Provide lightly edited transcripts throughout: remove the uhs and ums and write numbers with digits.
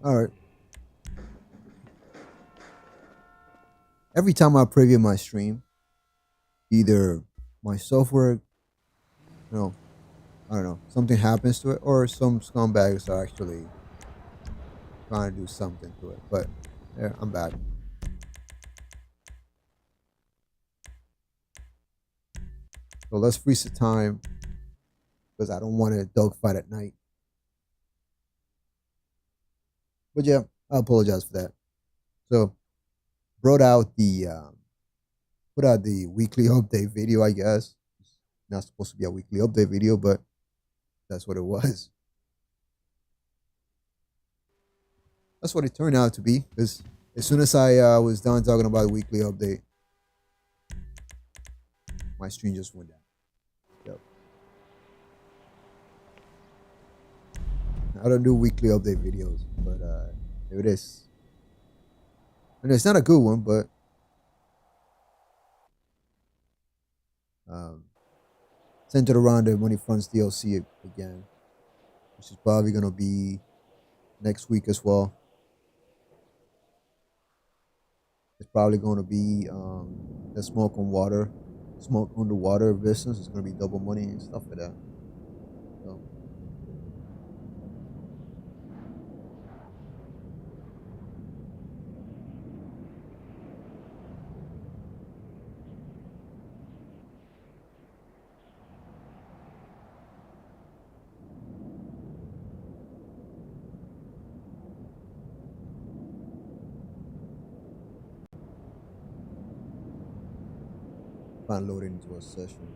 All right. Every time I preview my stream, either my software, I don't know, something happens to it, or some scumbags are actually trying to do something to it. But yeah, I'm back. So let's freeze the time because I don't want to dogfight at night. But yeah, I apologize for that. So brought out the put out the weekly update video. I guess it's not supposed to be a weekly update video, but that's what it was. That's what it turned out to be. Because as soon as I was done talking about the weekly update, my stream just went down. Yep. I don't do weekly update videos, but there it is. And it's not a good one, but um, centered around the Money Funds DLC again, which is probably gonna be next week as well. It's probably gonna be the smoke underwater business. It's gonna be double money and stuff like that. So plan loading into a session.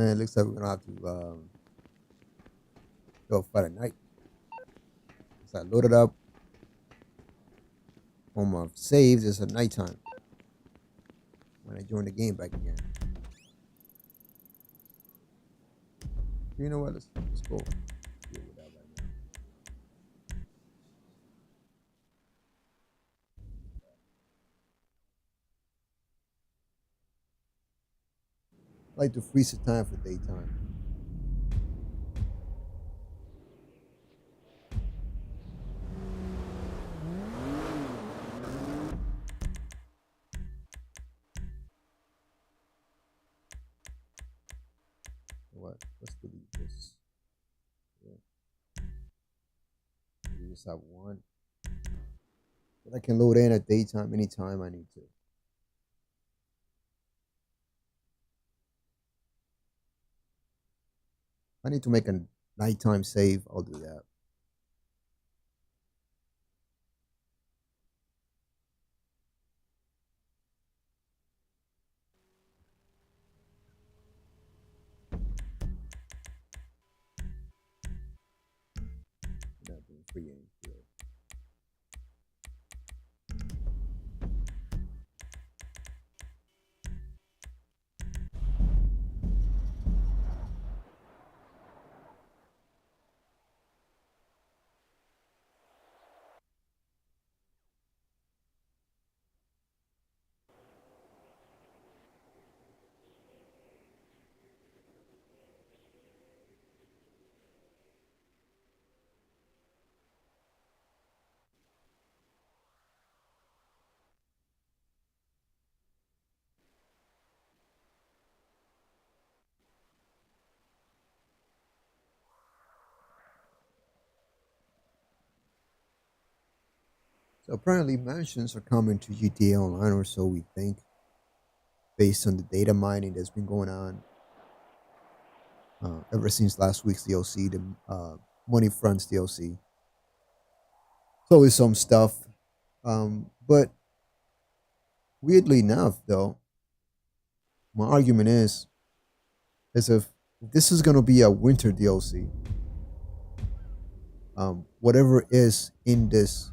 Man, it looks like we're gonna have to go fight at night. So I loaded up on my saves. It's at nighttime when I join the game back again. You know what? Let's go deal with that right now. I like to freeze the time for daytime. What? Let's delete this. Yeah. We just have one. But I can load in at daytime anytime I need to. If I need to make a nighttime save, I'll do that. Not doing free game field. So apparently mansions are coming to GTA Online, or so we think, based on the data mining that's been going on ever since last week's DLC, the Money Fronts DLC. It's always some stuff. But weirdly enough, though, my argument is if this is going to be a winter DLC, whatever is in this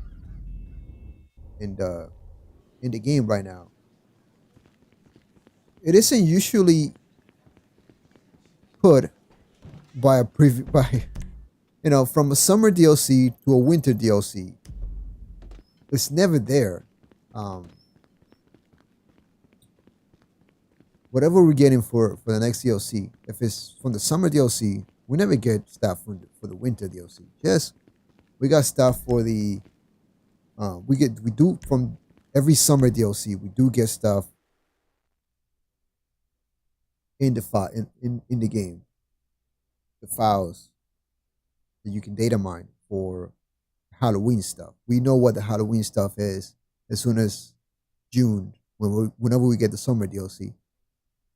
in the game right now, it isn't usually put by a by from a summer DLC to a winter DLC. It's never there. Whatever we're getting for the next DLC, if it's from the summer DLC, we never get stuff for the winter DLC. Yes, we got stuff for the we do from every summer DLC. We do get stuff in the in the game, the files that you can data mine for Halloween stuff. We know what the Halloween stuff is as soon as June whenever we get the summer DLC,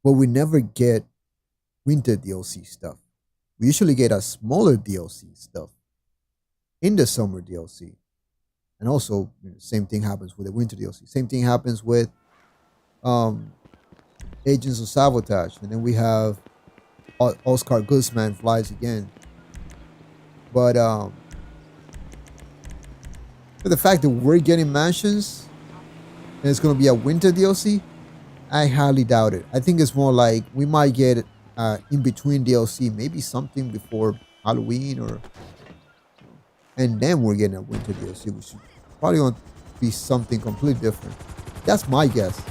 but we never get winter DLC stuff. We usually get a smaller DLC stuff in the summer DLC. And also, same thing happens with the winter DLC. Same thing happens with Agents of Sabotage. And then we have Oscar Guzman Flies Again. But the fact that we're getting mansions and it's going to be a winter DLC, I highly doubt it. I think it's more like we might get in between DLC, maybe something before Halloween, and then we're getting a winter DLC, which is probably going to be something completely different. That's my guess.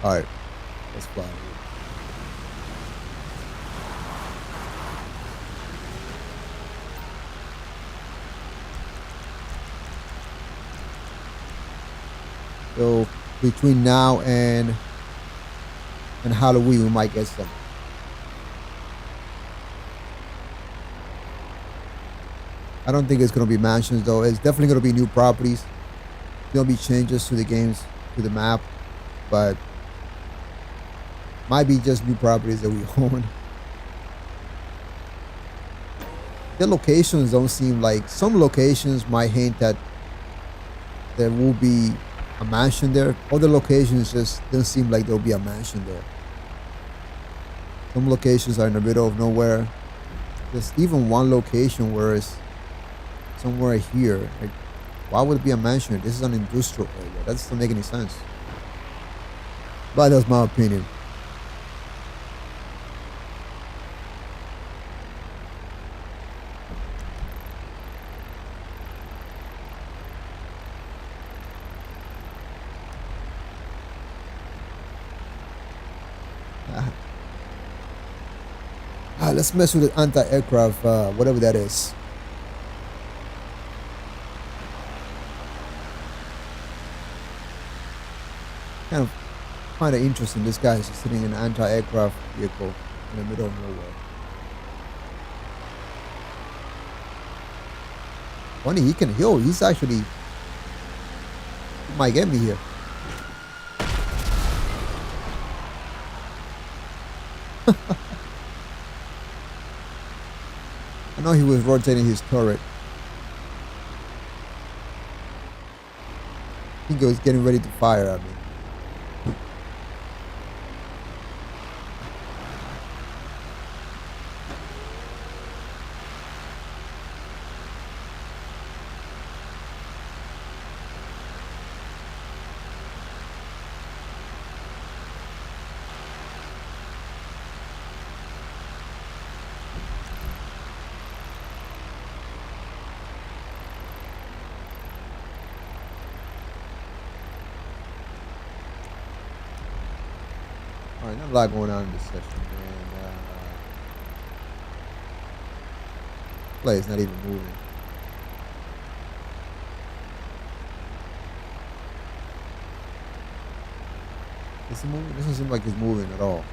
All right, let's fly. So between now and And Halloween we might get some. I don't think it's gonna be mansions though. It's definitely gonna be new properties. There'll be changes to the games, to the map, but might be just new properties that we own. The locations don't seem like, some locations might hint that there will be a mansion there. Other locations just don't seem like there'll be a mansion there. Some locations are in the middle of nowhere. There's even one location where it's somewhere here. Like, why would it be a mansion? This is an industrial area. That doesn't make any sense. But that's my opinion. Let's mess with the anti-aircraft, whatever that is. Kind of interesting. This guy is sitting in an anti-aircraft vehicle in the middle of nowhere. Funny, he can heal. He's actually, he might get me here. I know he was rotating his turret. I think he was getting ready to fire at me. All right, not a lot going on in this session, man. Play is not even moving. Is he moving? It doesn't seem like he's moving at all.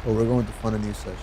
Well, we're going to find a new session.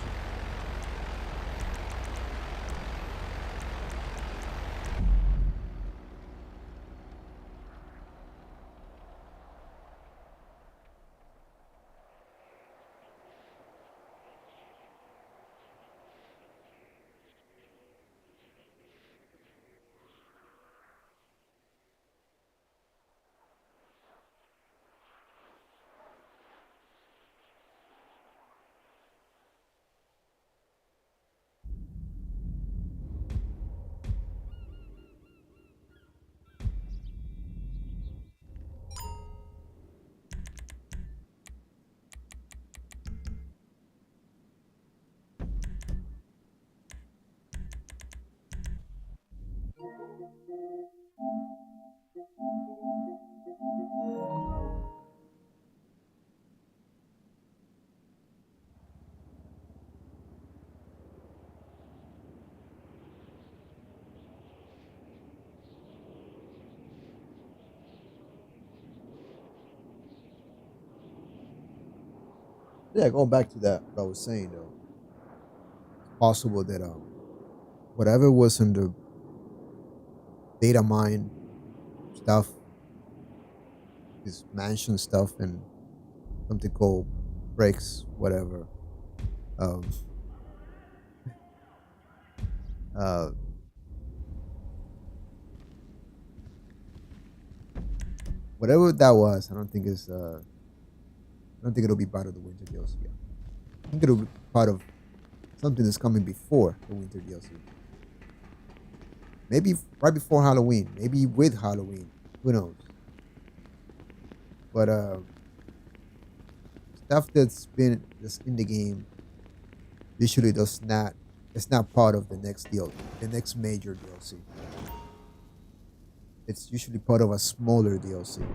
Yeah, going back to that, what I was saying though, it's possible that whatever was in the data mine stuff, this mansion stuff, and something called breaks, whatever. Um, uh, whatever that was, I don't think it's. I don't think it'll be part of the winter DLC. I think it'll be part of something that's coming before the winter DLC. Maybe right before Halloween. Maybe with Halloween. Who knows? But stuff that's in the game usually does not. It's not part of the next DLC, the next major DLC. It's usually part of a smaller DLC.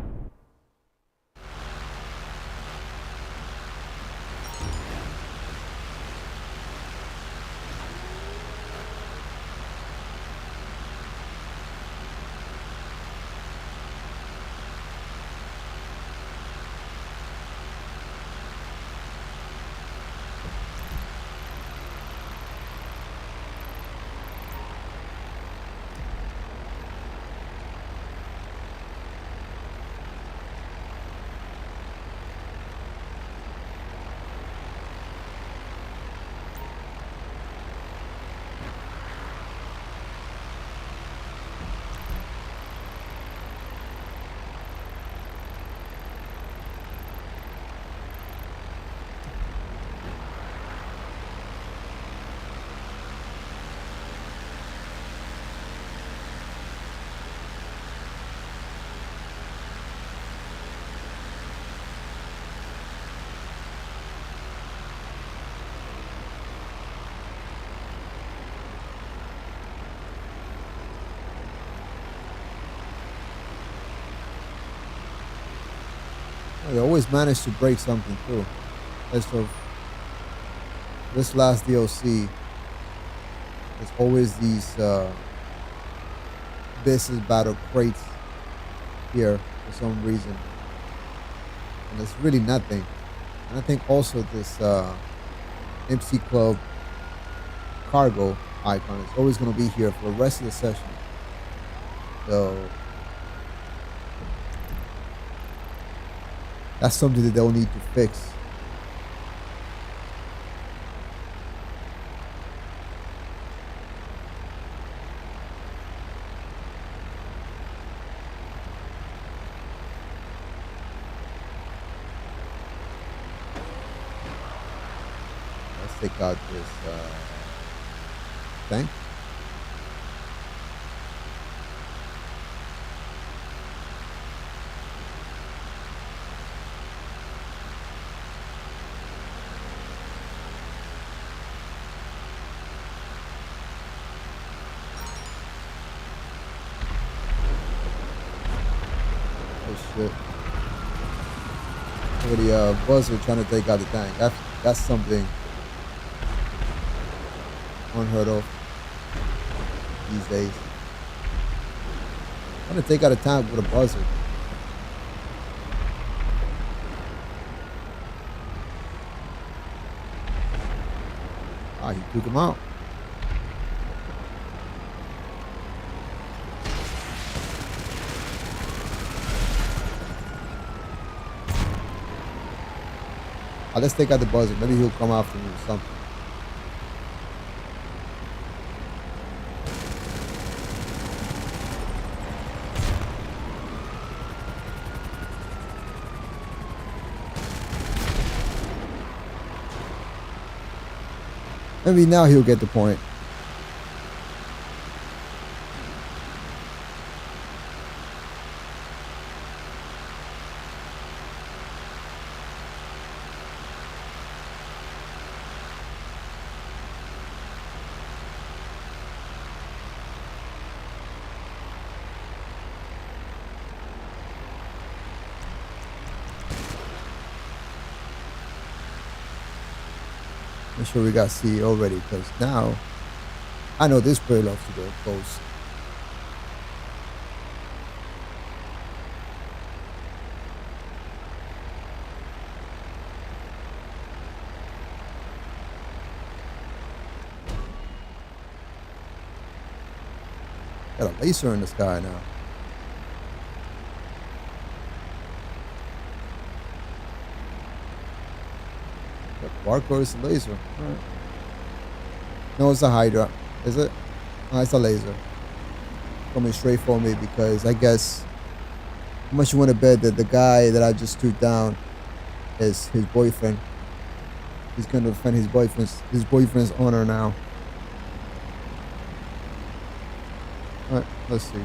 They always manage to break something through. As of this last DLC, there's always these business battle crates here for some reason, and it's really nothing. And I think also this MC Club cargo icon is always going to be here for the rest of the session. So that's something that they'll need to fix. Let's take out this thing. Shit. Look at the buzzer trying to take out the tank. That's something unheard of these days. Trying to take out a tank with a buzzer. Ah, he took him out. Let's take out the buzzer. Maybe he'll come after me or something. Maybe now he'll get the point. Make sure we got C already, because now I know this player loves to go close. Got a laser in the sky now. Barcode is a laser. All right. No, it's a Hydra. Is it? No, it's a laser. Coming straight for me because I guess how much you want to bet that the guy that I just took down is his boyfriend. He's gonna defend his boyfriend's honor now. All right, let's see.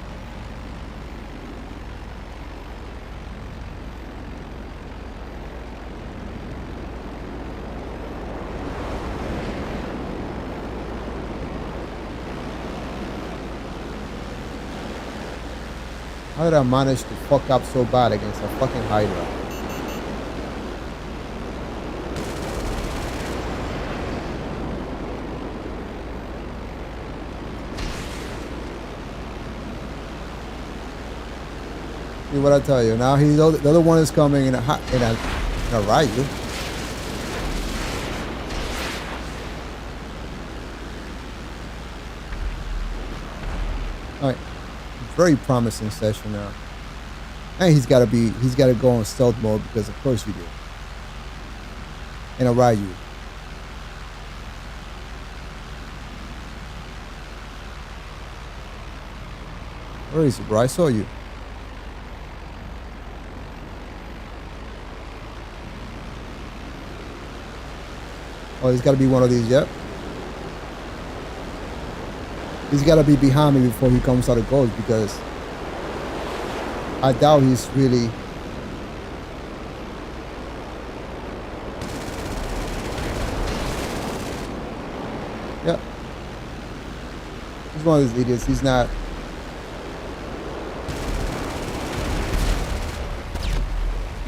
How did I manage to fuck up so bad against a fucking Hydra? See what I tell you. Now he's the other one is coming in a Ryu. All right. Very promising session now. And he's got to go on stealth mode because of course you do. And a Ryu. Where is it, bro? I saw you. Oh, he's got to be one of these, yep. He's got to be behind me before he comes out of goals because I doubt he's really... Yep. He's one of these idiots. He's not...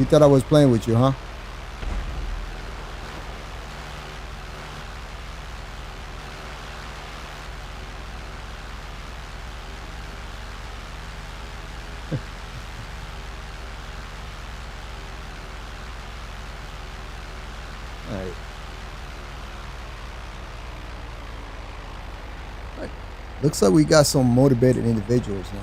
You thought I was playing with you, huh? All right. All right. Looks like we got some motivated individuals now.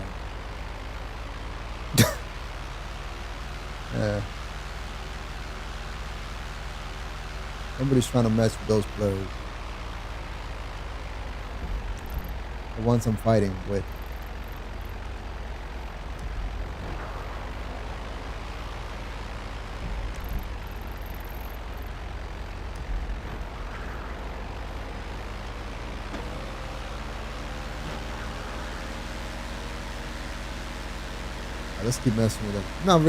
Nobody's trying to mess with those players. The ones I'm fighting with. Let's keep messing with them. Not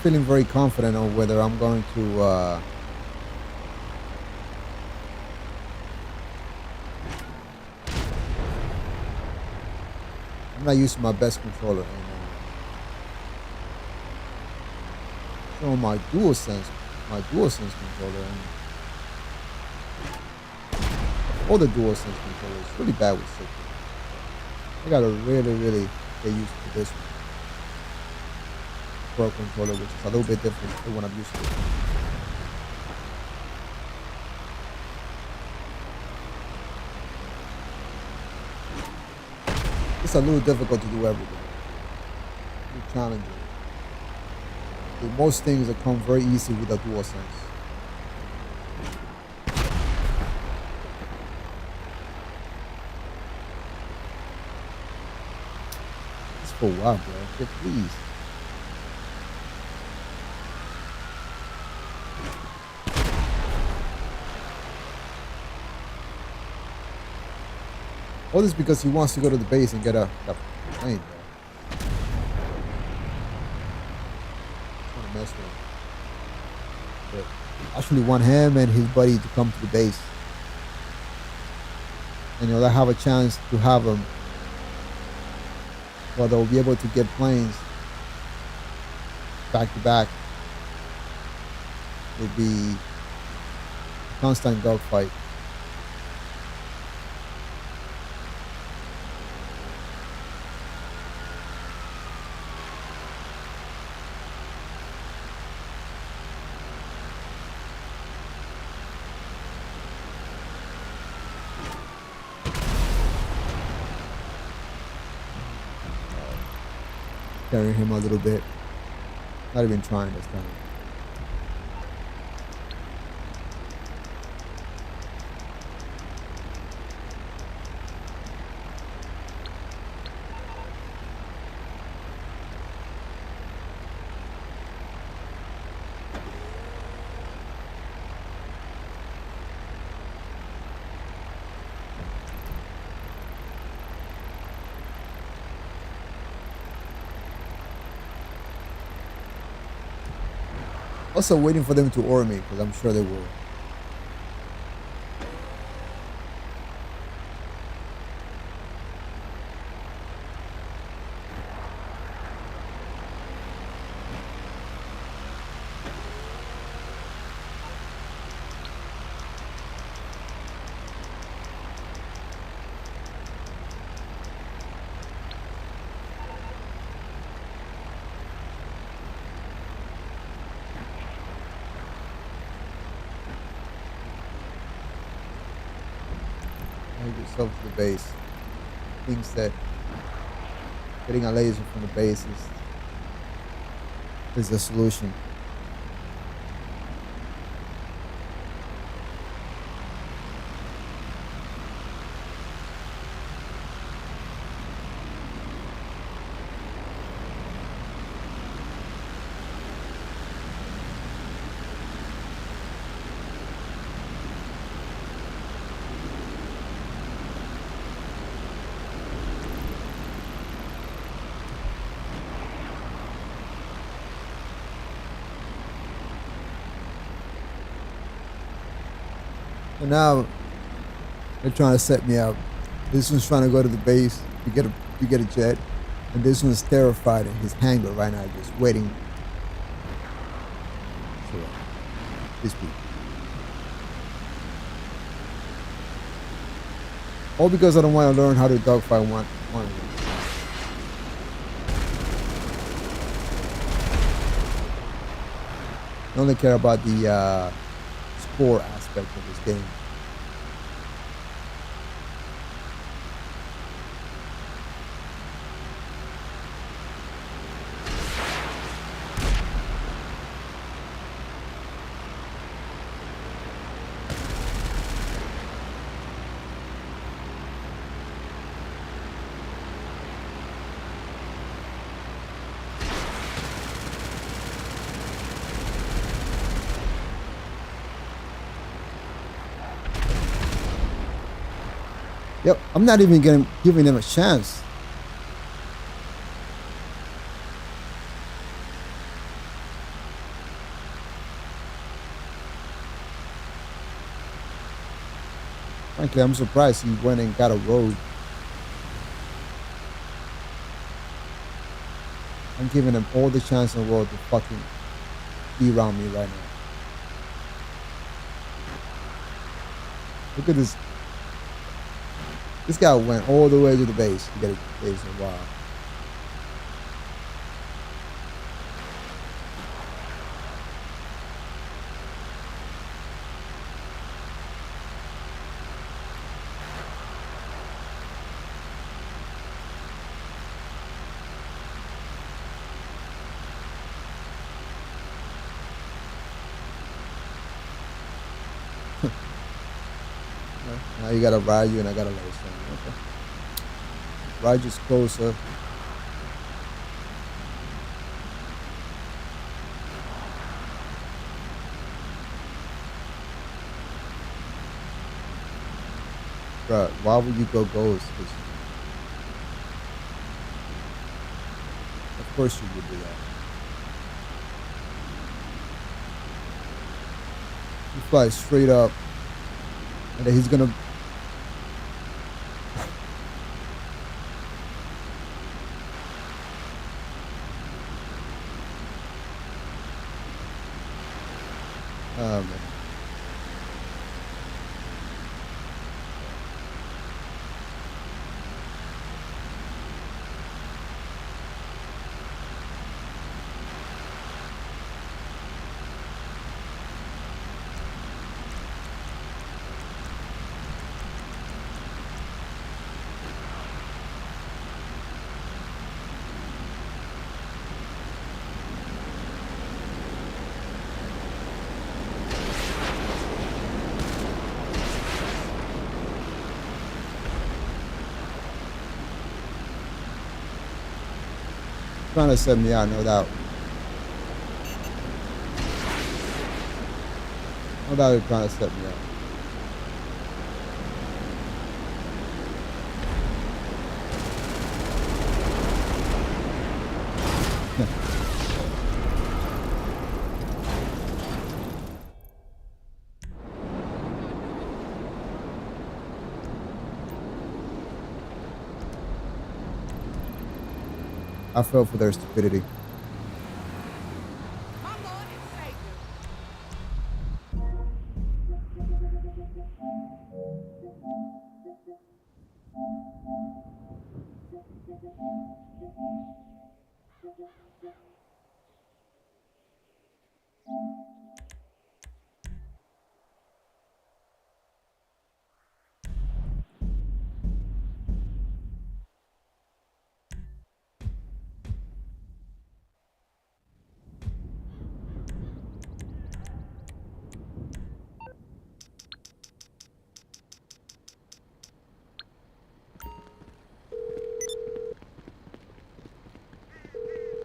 feeling very confident on whether I'm going to I'm not using my best controller anymore. So my DualSense controller, and all the DualSense controllers really bad with signal. I gotta really get used to this one. Pro controller, which is a little bit different than what I'm used to. It's a little difficult to do everything. It's challenging. Most things that come very easy with a DualSense. It's for a while, bro. Get please. All this because he wants to go to the base and get a plane, bro. I want to mess with him. But I actually want him and his buddy to come to the base. And I have a chance to have them. Well, they'll be able to get planes back to back. It'll be a constant dogfight. Carrying him a little bit. Not even trying this time. Also waiting for them to order me, because I'm sure they will. Yourself to the base. Thinks that getting a laser from the base is the solution. And now they're trying to set me up. This one's trying to go to the base to get a jet. And this one's terrified in his hangar right now, just waiting. So, these people. All because I don't want to learn how to dogfight one of them. I only care about the score aspect of this game. Yep, I'm not even giving them a chance. Frankly, I'm surprised he went and got a road. I'm giving him all the chance in the world to fucking be around me right now. Look at this. This guy went all the way to the base to get a base in a while. Now you gotta ride you and I gotta let it stand. Okay. Ride just closer. Bruh, why would you go ghost? Of course you would do that. You fly straight up and then he's gonna oh man. Trying to set me out, no doubt. No doubt you're trying to set me out. I fell for their stupidity.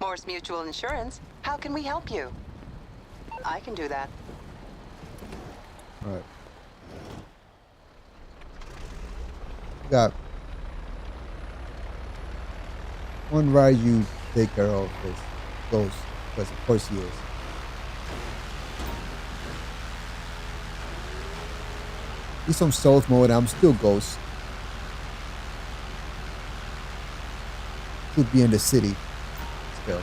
Morse Mutual Insurance. How can we help you? I can do that. All right. Got one ride you take care of this ghost, because of course he is. He's some stealth mode. I'm still ghost. should be in the city still.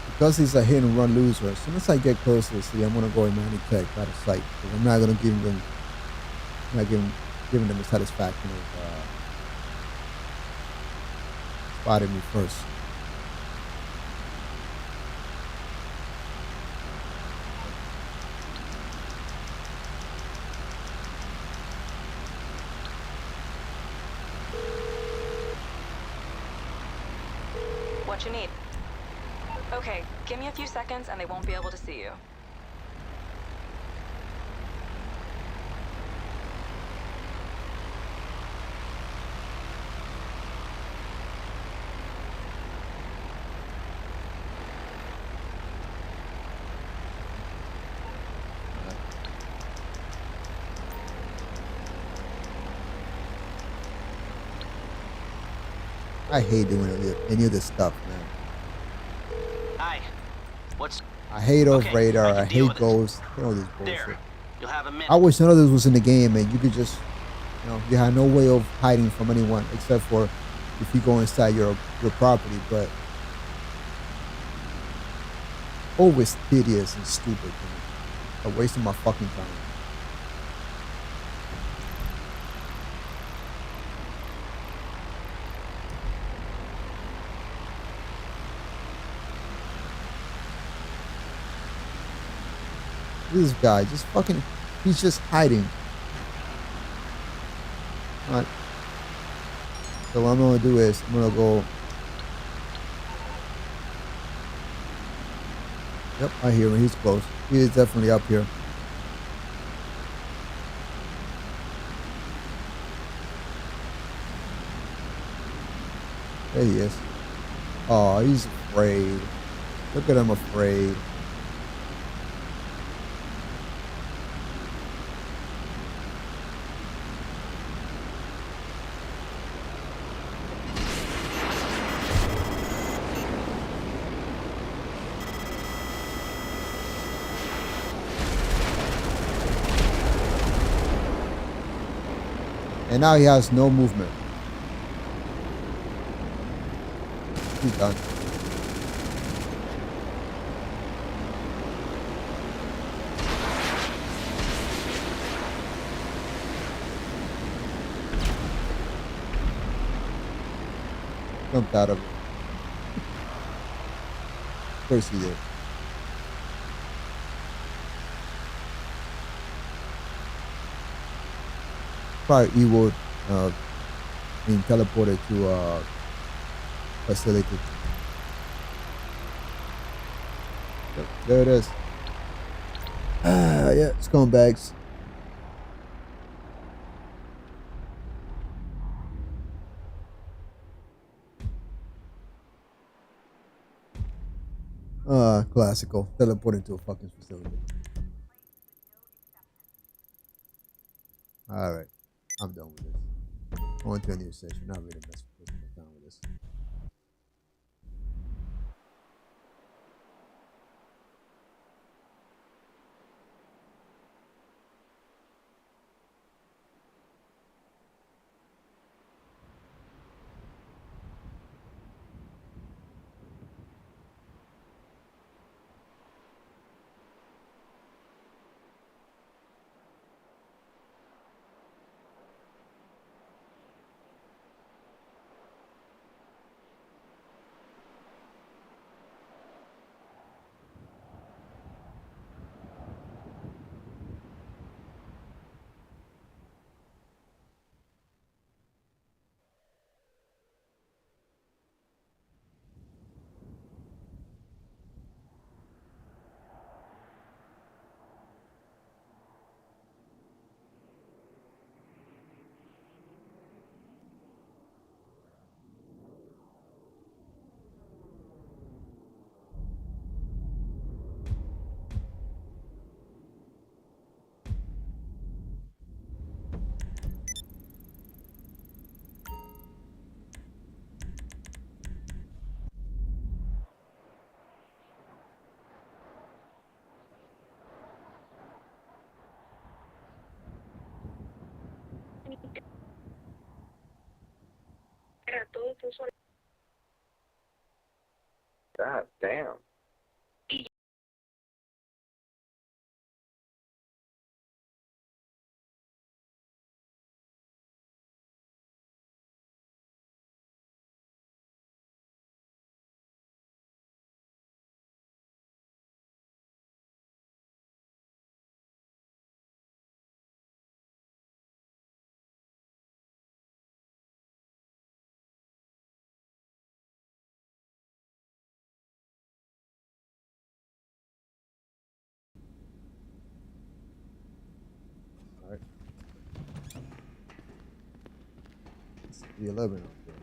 Because he's a hit and run loser, as soon as I get close to the city, I'm gonna go Imani Tech out of sight. Because I'm not gonna give them, not giving them the satisfaction of spotting me first. What you need? Okay, give me a few seconds and they won't be able to see you. I hate doing any of this stuff, man. Hi. What's... I hate off Okay, radar. I can I deal hate with it. ghosts. You know this bullshit. There. You'll have a minute. I wish none of this was in the game, and you could just, you had no way of hiding from anyone except for if you go inside your property. But always tedious and stupid. Man. A waste of my fucking time. This guy just fucking, he's just hiding. Alright. So what I'm gonna do is, I'm gonna go. Yep, I hear him. He's close. He is definitely up here. There he is. Oh, he's afraid. Look at him afraid. And now he has no movement. He's done. Jumped out of it. Of course he did. Probably evil being teleported to facility. Yep, there it is. Yeah, scumbags. Classical. Teleporting to a fucking facility. Alright. I'm done with this. On to a new session. Not really messing with this. God damn. All right. It's 311 up there.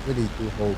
Really do hope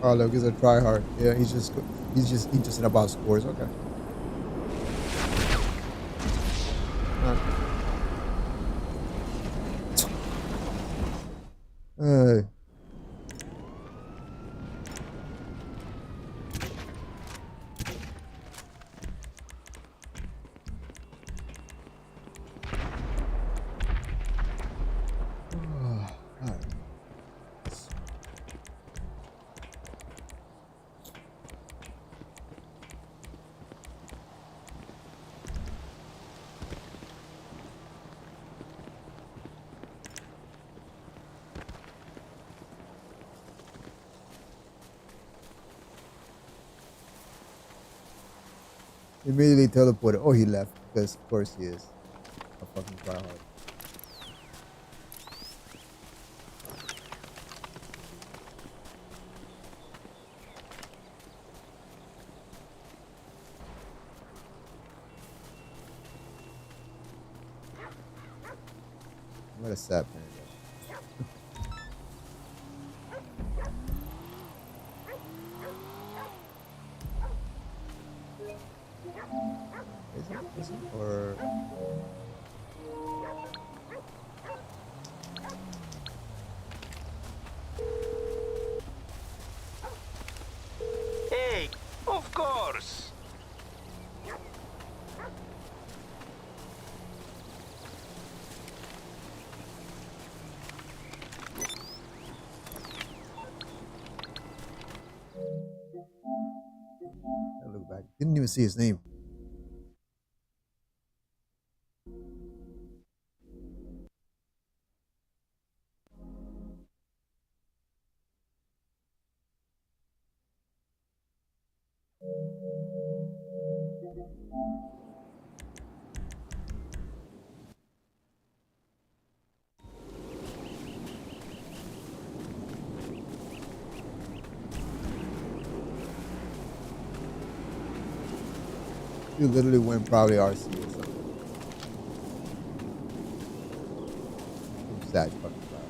Oh, look, he's a try hard. Yeah, he's just interested about scores. Okay. Uh, alright. Immediately teleported. Oh, he left because of course he is a fucking try hard. What a sad man. Is it? Or Hey, of course. I look back. Didn't even see his name. He literally went probably RC or something. Some sad fucking crap.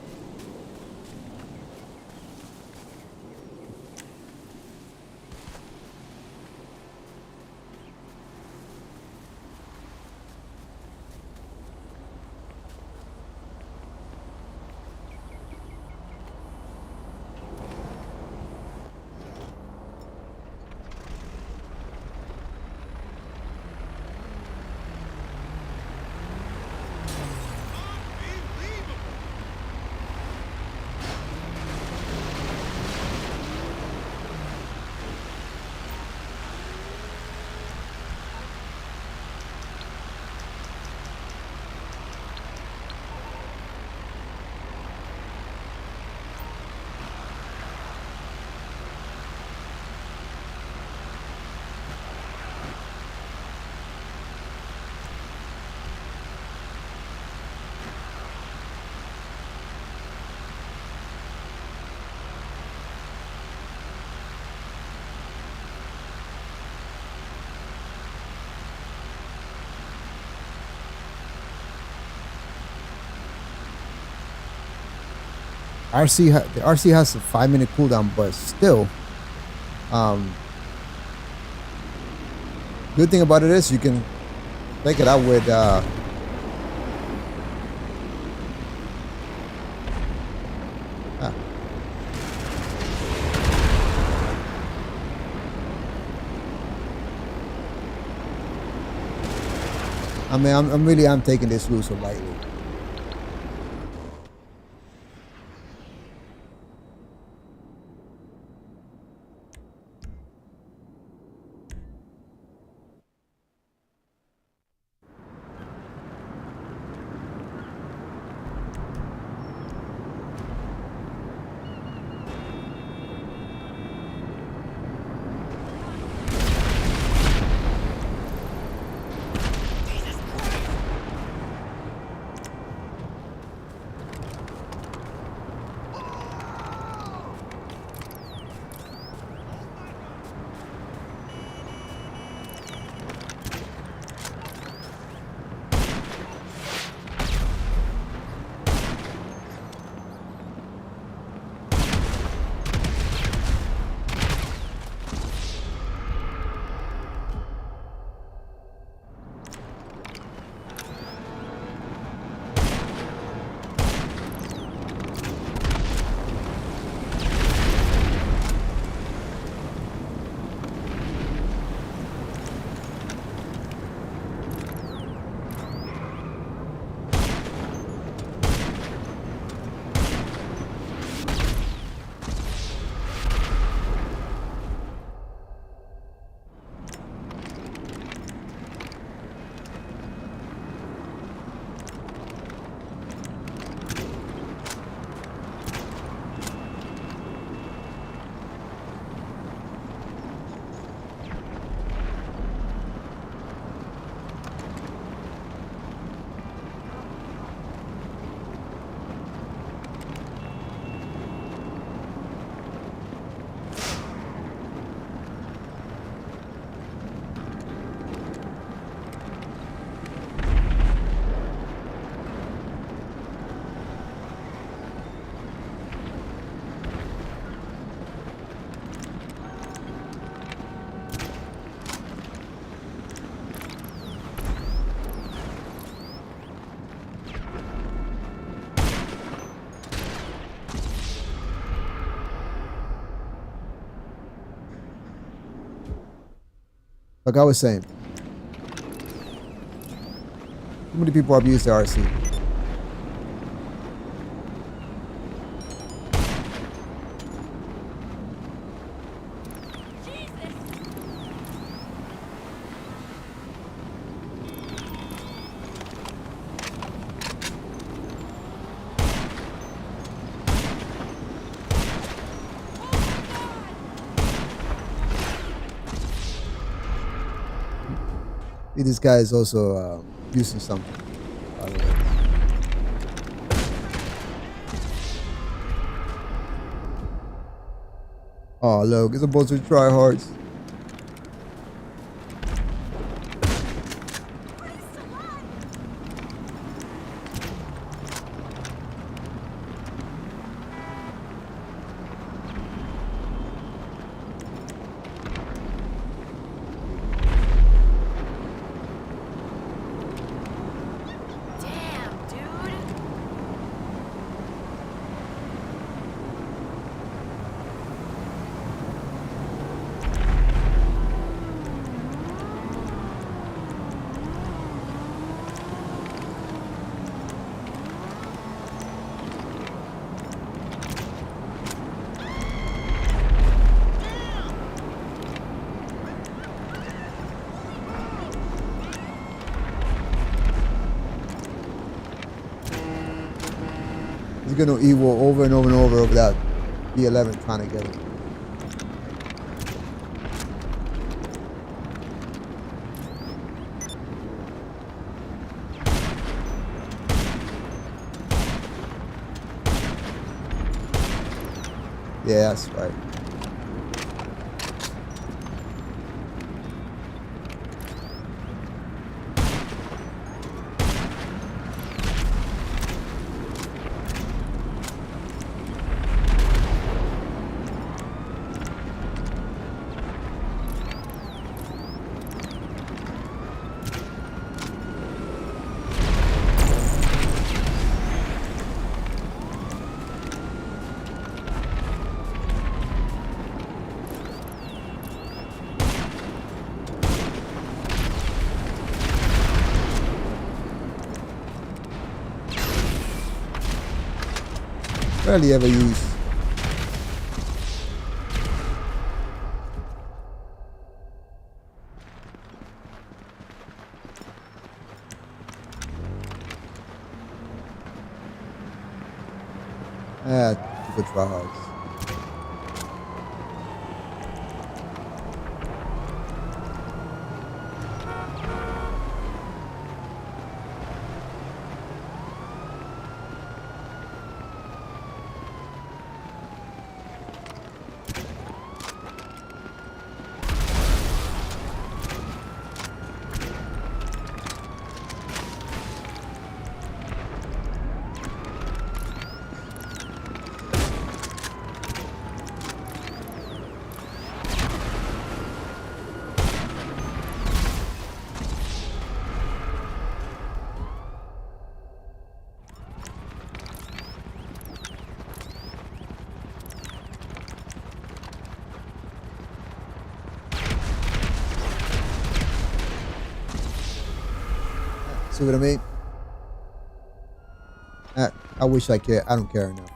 The RC has a 5-minute cooldown, but still, good thing about it is you can take it out with I mean, I'm taking this rule so lightly. Like I was saying, too many people abuse the RC. This guy is also using something, by the way. Oh, look, it's a bunch of tryhards. He's gonna evil over and over and over without B11 trying to get him. Yeah, that's right. Rarely ever use. Good tryhards. See what I mean? I wish I cared. I don't care enough.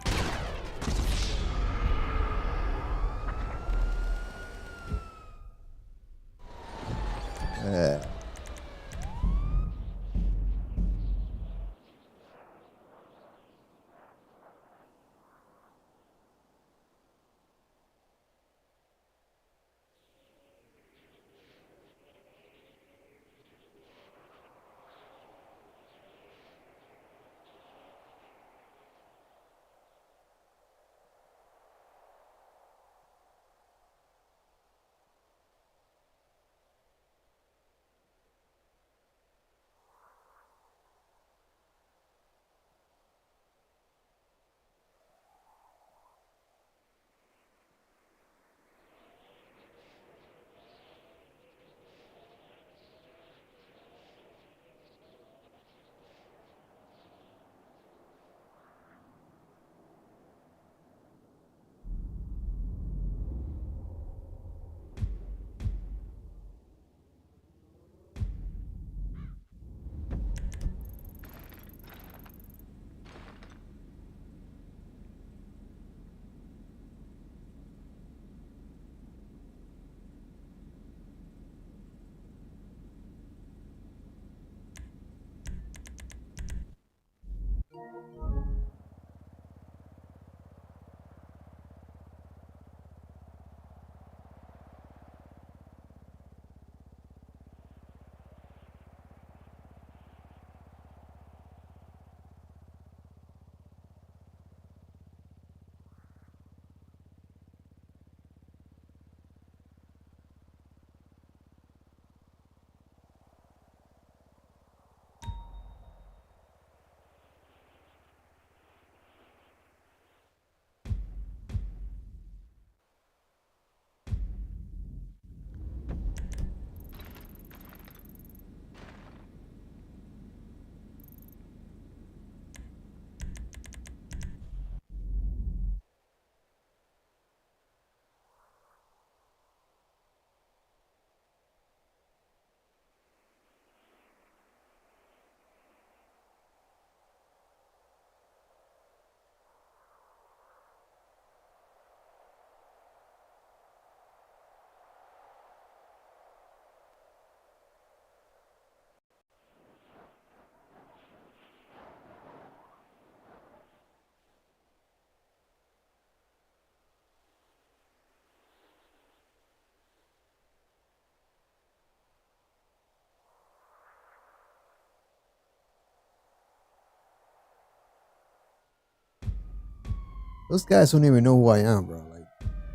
Those guys don't even know who I am, bro. Like,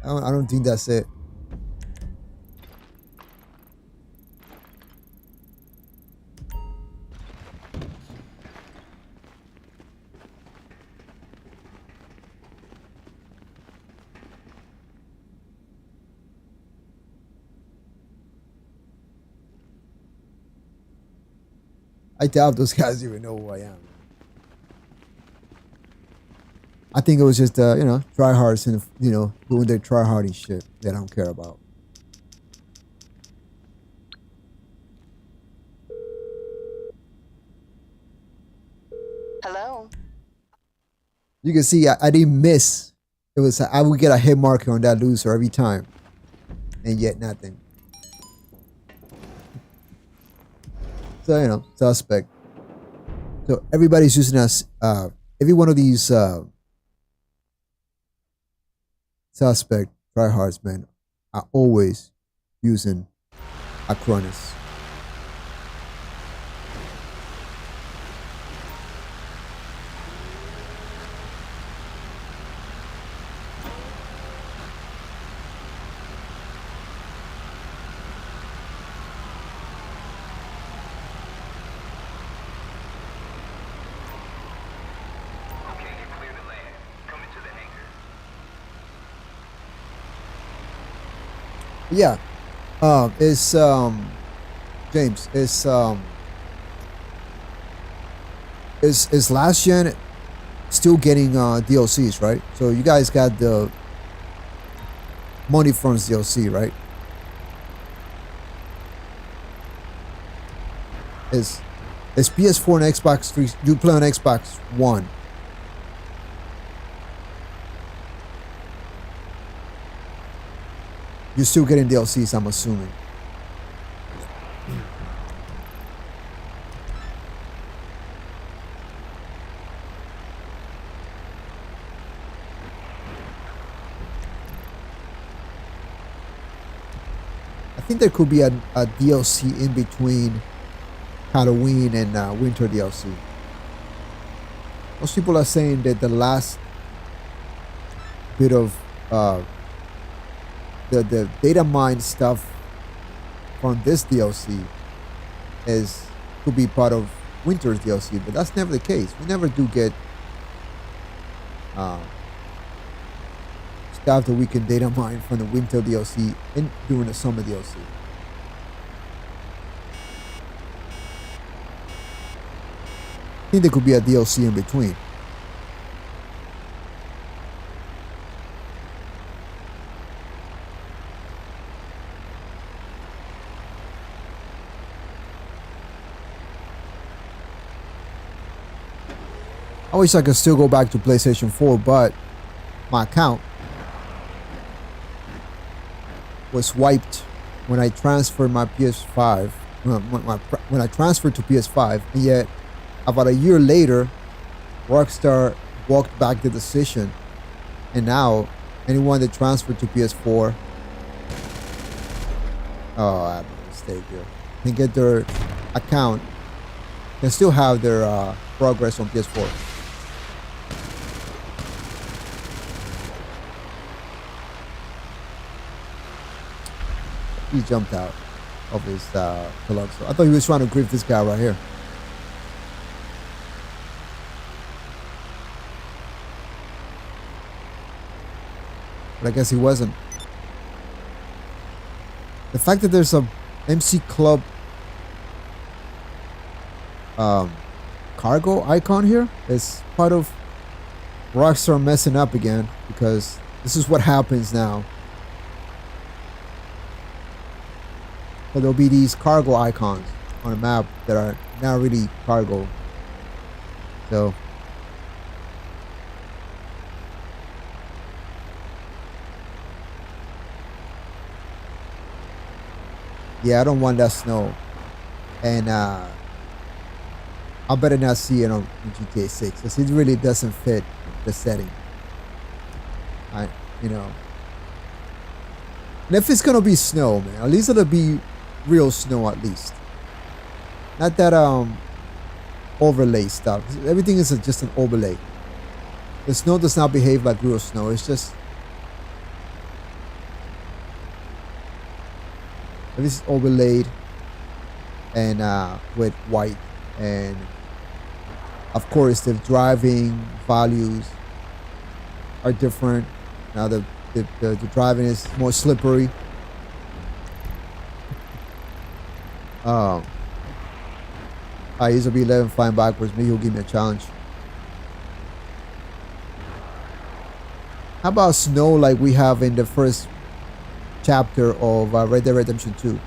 I don't think that's it. I doubt those guys even know who I am. I think it was just, you know, tryhards and, you know, doing their tryharding shit that I don't care about. Hello? You can see I didn't miss. It was, I would get a hit marker on that loser every time. And yet nothing. So, you know, suspect. So everybody's using us, every one of these suspect tryhards, man, are always using Acronis. Okay, you're clear to land. Come into the hangar. Yeah. It's James, is last gen still getting DLCs, right? So you guys got the money from DLC, right? Is PS4 and Xbox 3, you play on Xbox One? You're still getting DLCs, I'm assuming. I think there could be a DLC in between Halloween and Winter DLC. Most people are saying that the last bit of the data mine stuff from this DLC could be part of Winter's DLC, but that's never the case. We never do get stuff that we can data mine from the Winter DLC during the Summer DLC. I think there could be a DLC in between. I wish I could still go back to PlayStation 4, but my account was wiped when I transferred my PS5. When I transferred to PS5, and yet about a year later, Rockstar walked back the decision, and now anyone that transferred to PS4, oh, I made a mistake here, can get their account, can still have their progress on PS4. He jumped out of his Deluxe. I thought he was trying to grief this guy right here. But I guess he wasn't. The fact that there's a MC Club cargo icon here is part of Rockstar messing up again, because this is what happens now. So there'll be these cargo icons on a map that are not really cargo. So yeah, I don't want that snow, and I better not see it on GTA 6 because it really doesn't fit the setting. You know, and if it's gonna be snow, man, at least it'll be real snow, at least. Not that overlay stuff. Everything is just an overlay. The snow does not behave like real snow. It's just this is overlaid and with white, and of course the driving values are different. Now the driving is more slippery. I used to be 11 flying backwards. Maybe he'll give me a challenge. How about snow like we have in the first chapter of Red Dead Redemption 2?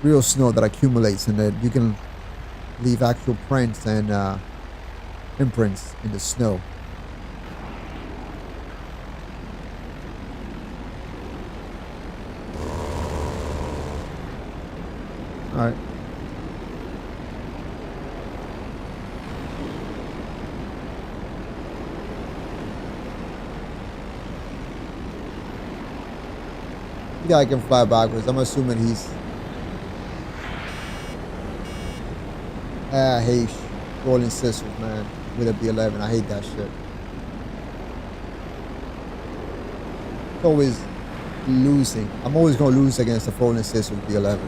Real snow that accumulates, and that you can leave actual prints and imprints in the snow. All right. The guy can fly backwards. I'm assuming he's. I hate rolling scissors, man. With a B11, I hate that shit. It's always losing. I'm always gonna lose against the rolling scissors B11.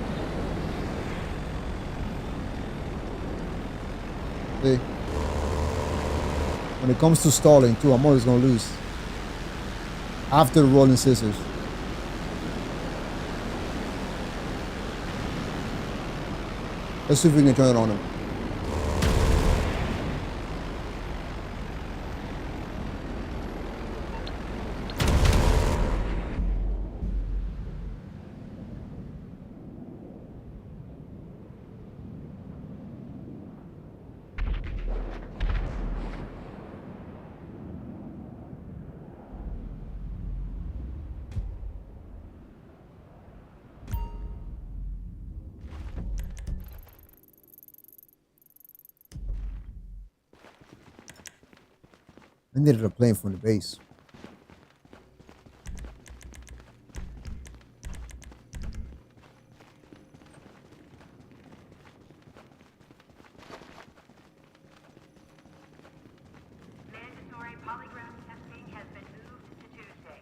See? When it comes to stalling too, I'm always gonna lose. After the rolling scissors. Let's see if we can turn it on him. I needed a plane from the base. Mandatory polygraph testing has been moved to Tuesday.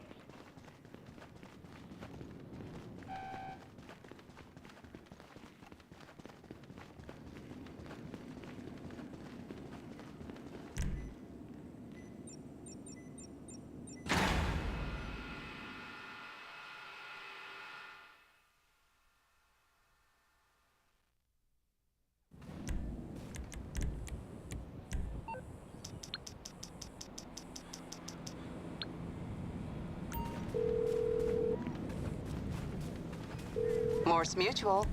Morse Mutual.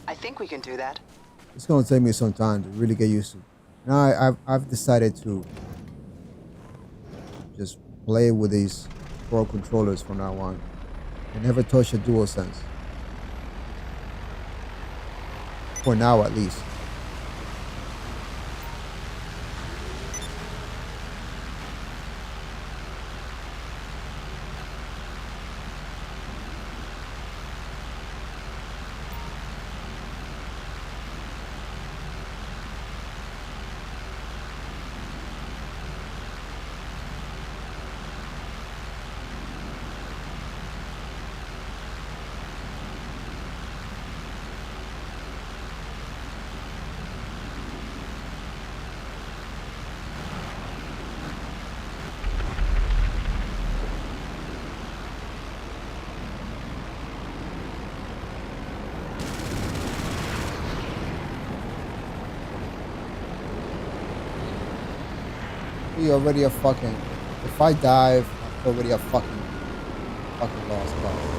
I think we can do that. It's gonna take me some time to really get used to it. Now I've decided to just play with these Pro controllers from now on. And never touch a DualSense. For now at least. We already a fucking. If I dive, I'm already a fucking lost cause.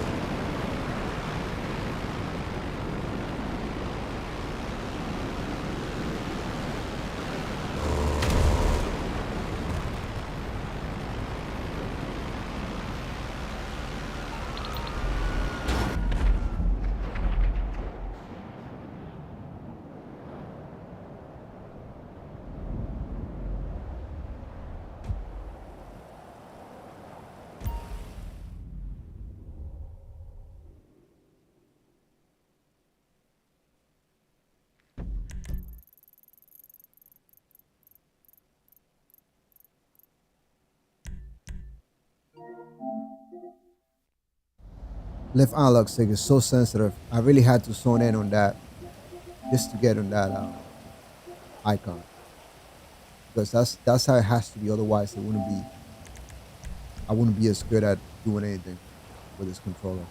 Left analog stick is so sensitive. I really had to zone in on that just to get on that icon, because that's how it has to be. Otherwise, I wouldn't be as good at doing anything with this controller.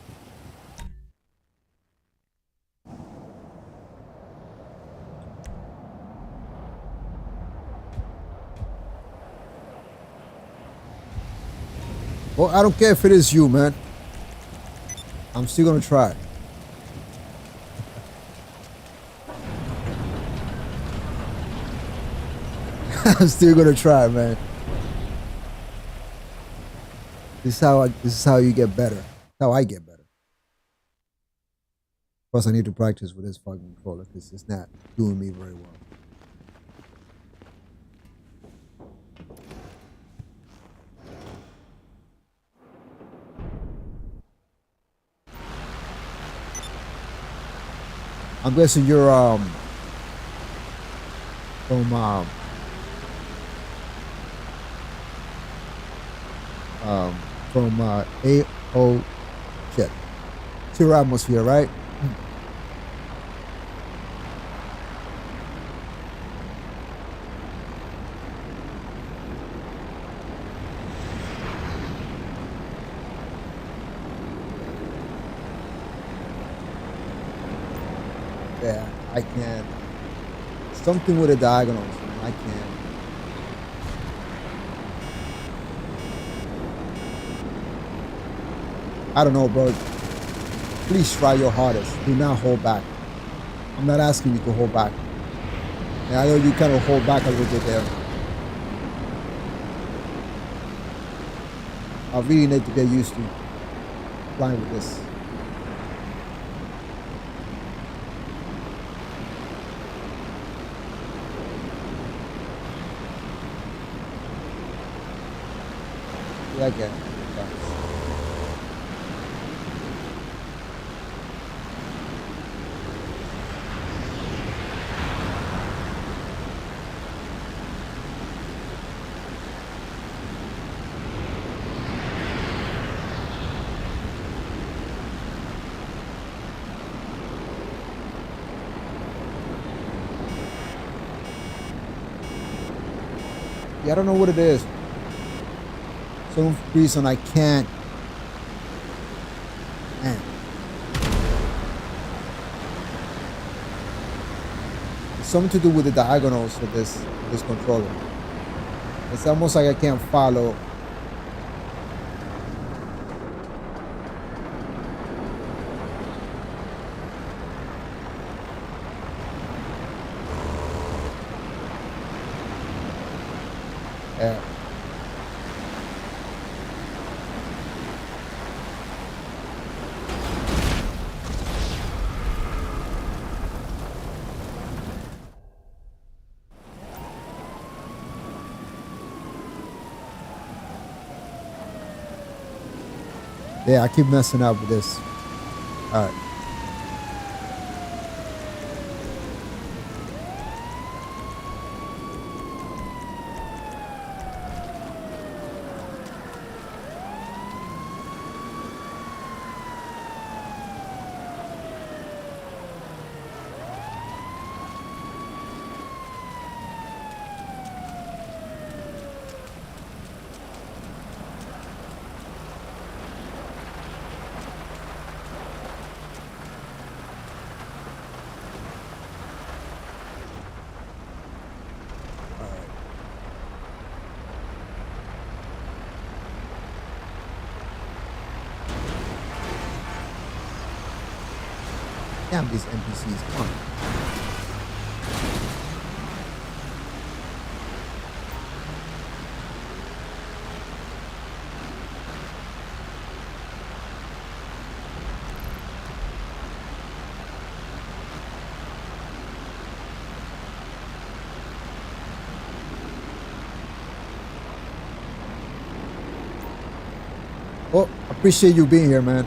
Well, I don't care if it is you, man. I'm still gonna try. I'm still gonna try, man. This is how you get better. How I get better. Plus, I need to practice with this fucking controller because it's not doing me very well. I'm guessing you're from AO shit. It's your atmosphere, right? Yeah, I can't. Something with the diagonals. I can't. I don't know, bro. Please try your hardest. Do not hold back. I'm not asking you to hold back. And I know you kind of hold back a little bit there. I really need to get used to flying with this. Yeah, I get it. Yeah, I don't know what it is. Some reason I can't. Man. It's something to do with the diagonals of this controller. It's almost like I can't follow. Yeah. Yeah, I keep messing up with this. All right. Damn these NPCs, come on. Well, appreciate you being here, man.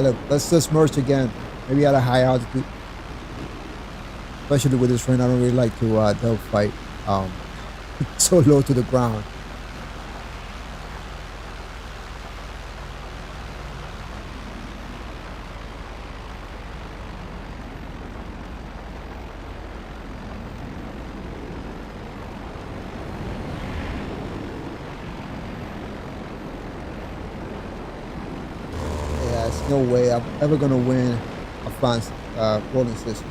Look, let's just merge again. Maybe at a high altitude. Especially with this rain, I don't really like to dogfight So low to the ground. Yeah, there's no way I'm ever gonna win a France rolling system.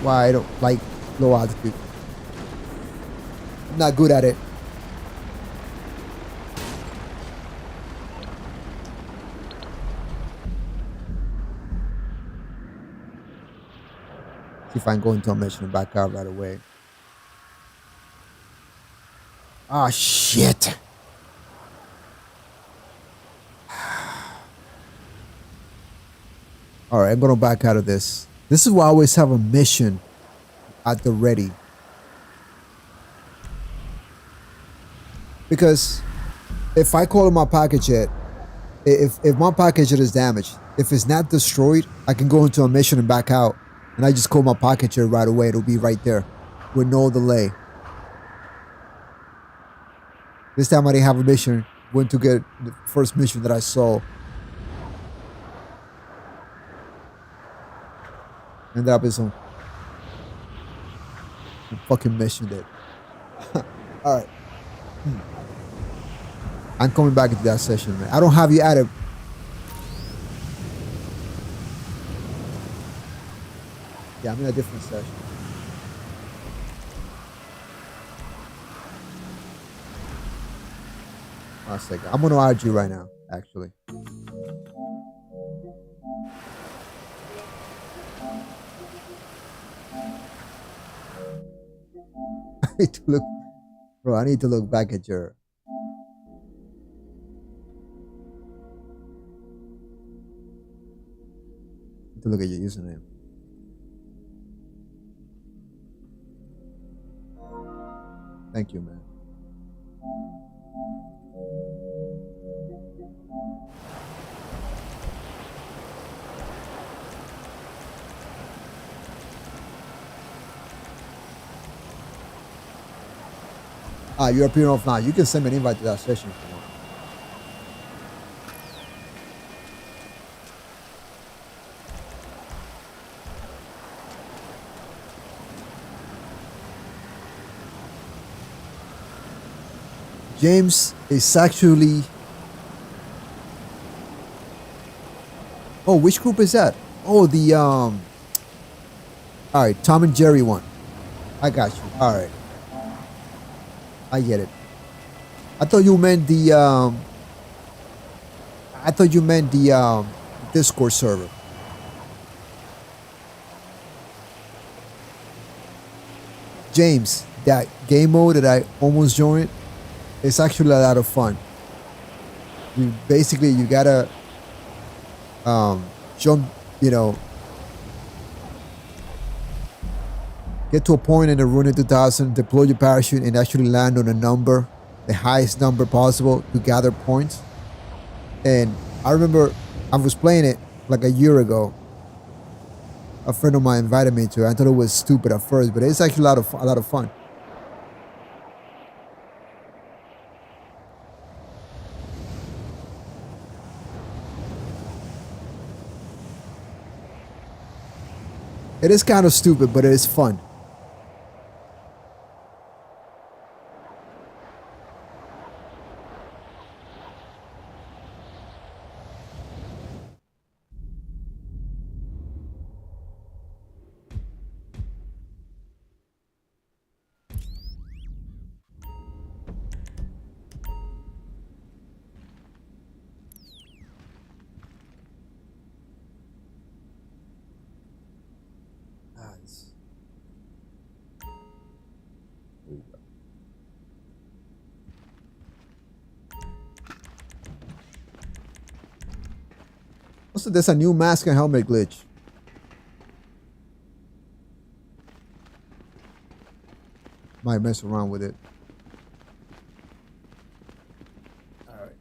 Why I don't like low altitude. I'm not good at it. See if I can go into a mission and back out right away. Ah, shit. All right, I'm gonna back out of this. This is why I always have a mission at the ready. Because if I call my package jet, if my package jet is damaged, if it's not destroyed, I can go into a mission and back out. And I just call my package jet right away. It'll be right there with no delay. This time I didn't have a mission. Went to get the first mission that I saw. Ended up in some fucking mission that. Alright. I'm coming back into that session, man. I don't have you added. Yeah, I'm in a different session. One second. I'm gonna add you right now, actually. I need to look, bro. I need to look back at your. To look at your username. Thank you, man. You're appearing off now. You can send me an invite to that session if you want. James is actually. Oh, which group is that? Oh, the All right, Tom and Jerry one. I got you. All right. I get it. I thought you meant the Discord server. James, that game mode that I almost joined, it's actually a lot of fun. You gotta jump, get to a point in the Rune 2000, deploy your parachute, and actually land on a number, the highest number possible to gather points. And I remember I was playing it like a year ago. A friend of mine invited me to it. I thought it was stupid at first, but it's actually a lot of fun. It is kind of stupid, but it is fun. Also, there's a new mask and helmet glitch. might mess around with it. All right.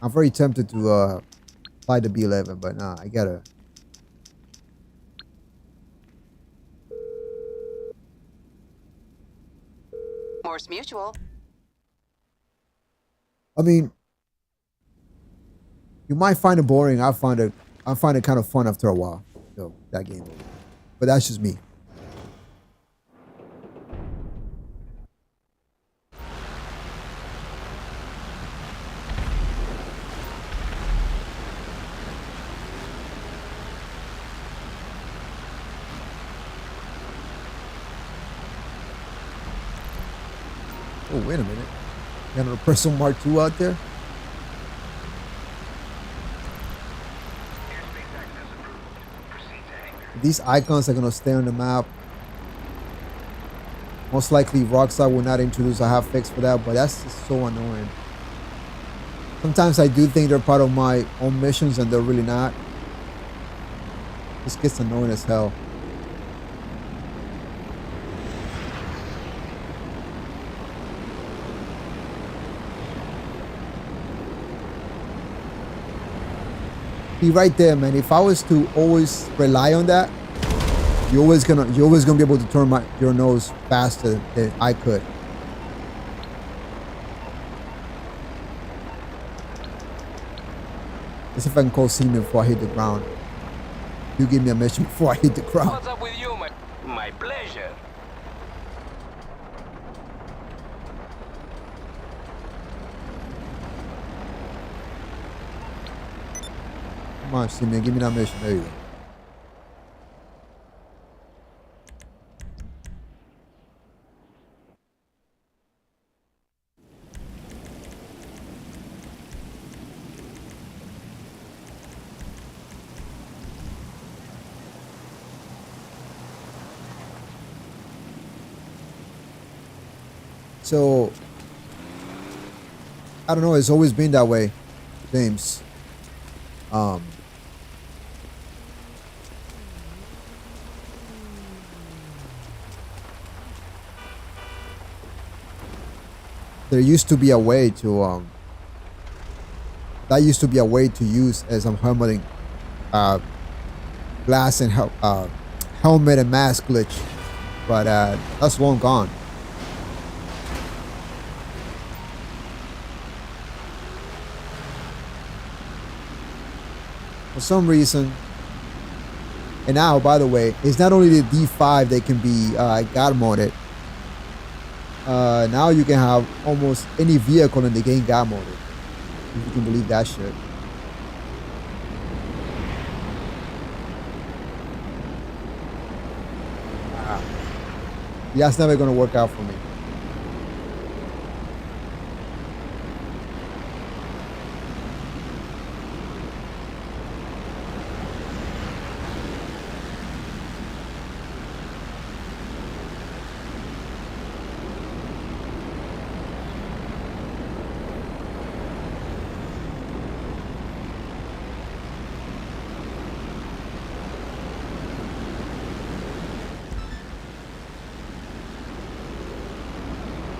I'm very tempted to fly the B-11, but nah, I gotta. Morse Mutual. I mean, you might find it boring. I find it kind of fun after a while. So that game, but that's just me. Oh, wait a minute. Got another Presso Mark II out there? Airspace access approved. Proceed to hangar. These icons are going to stay on the map. Most likely, Rockstar will not introduce a hot fix for that, but that's just so annoying. Sometimes I do think they're part of my own missions, and they're really not. This gets annoying as hell. See, right there, man. If I was to always rely on that, you're always gonna be able to turn your nose faster than I could. Let's see if I can call Seaman before I hit the ground. You give me a mission before I hit the ground. What's up with you, my pleasure. Come on, Seaman, give me that mission. There you go. So, I don't know. It's always been that way, James. There used to be a way to that used to be a way to use as I'm helmeting glass and helmet and mask glitch, but that's long gone. For some reason, and now, by the way, it's not only the D5 that can be God modded. Now you can have almost any vehicle in the game God modded, if you can believe that shit. Yeah, that's never gonna work out for me.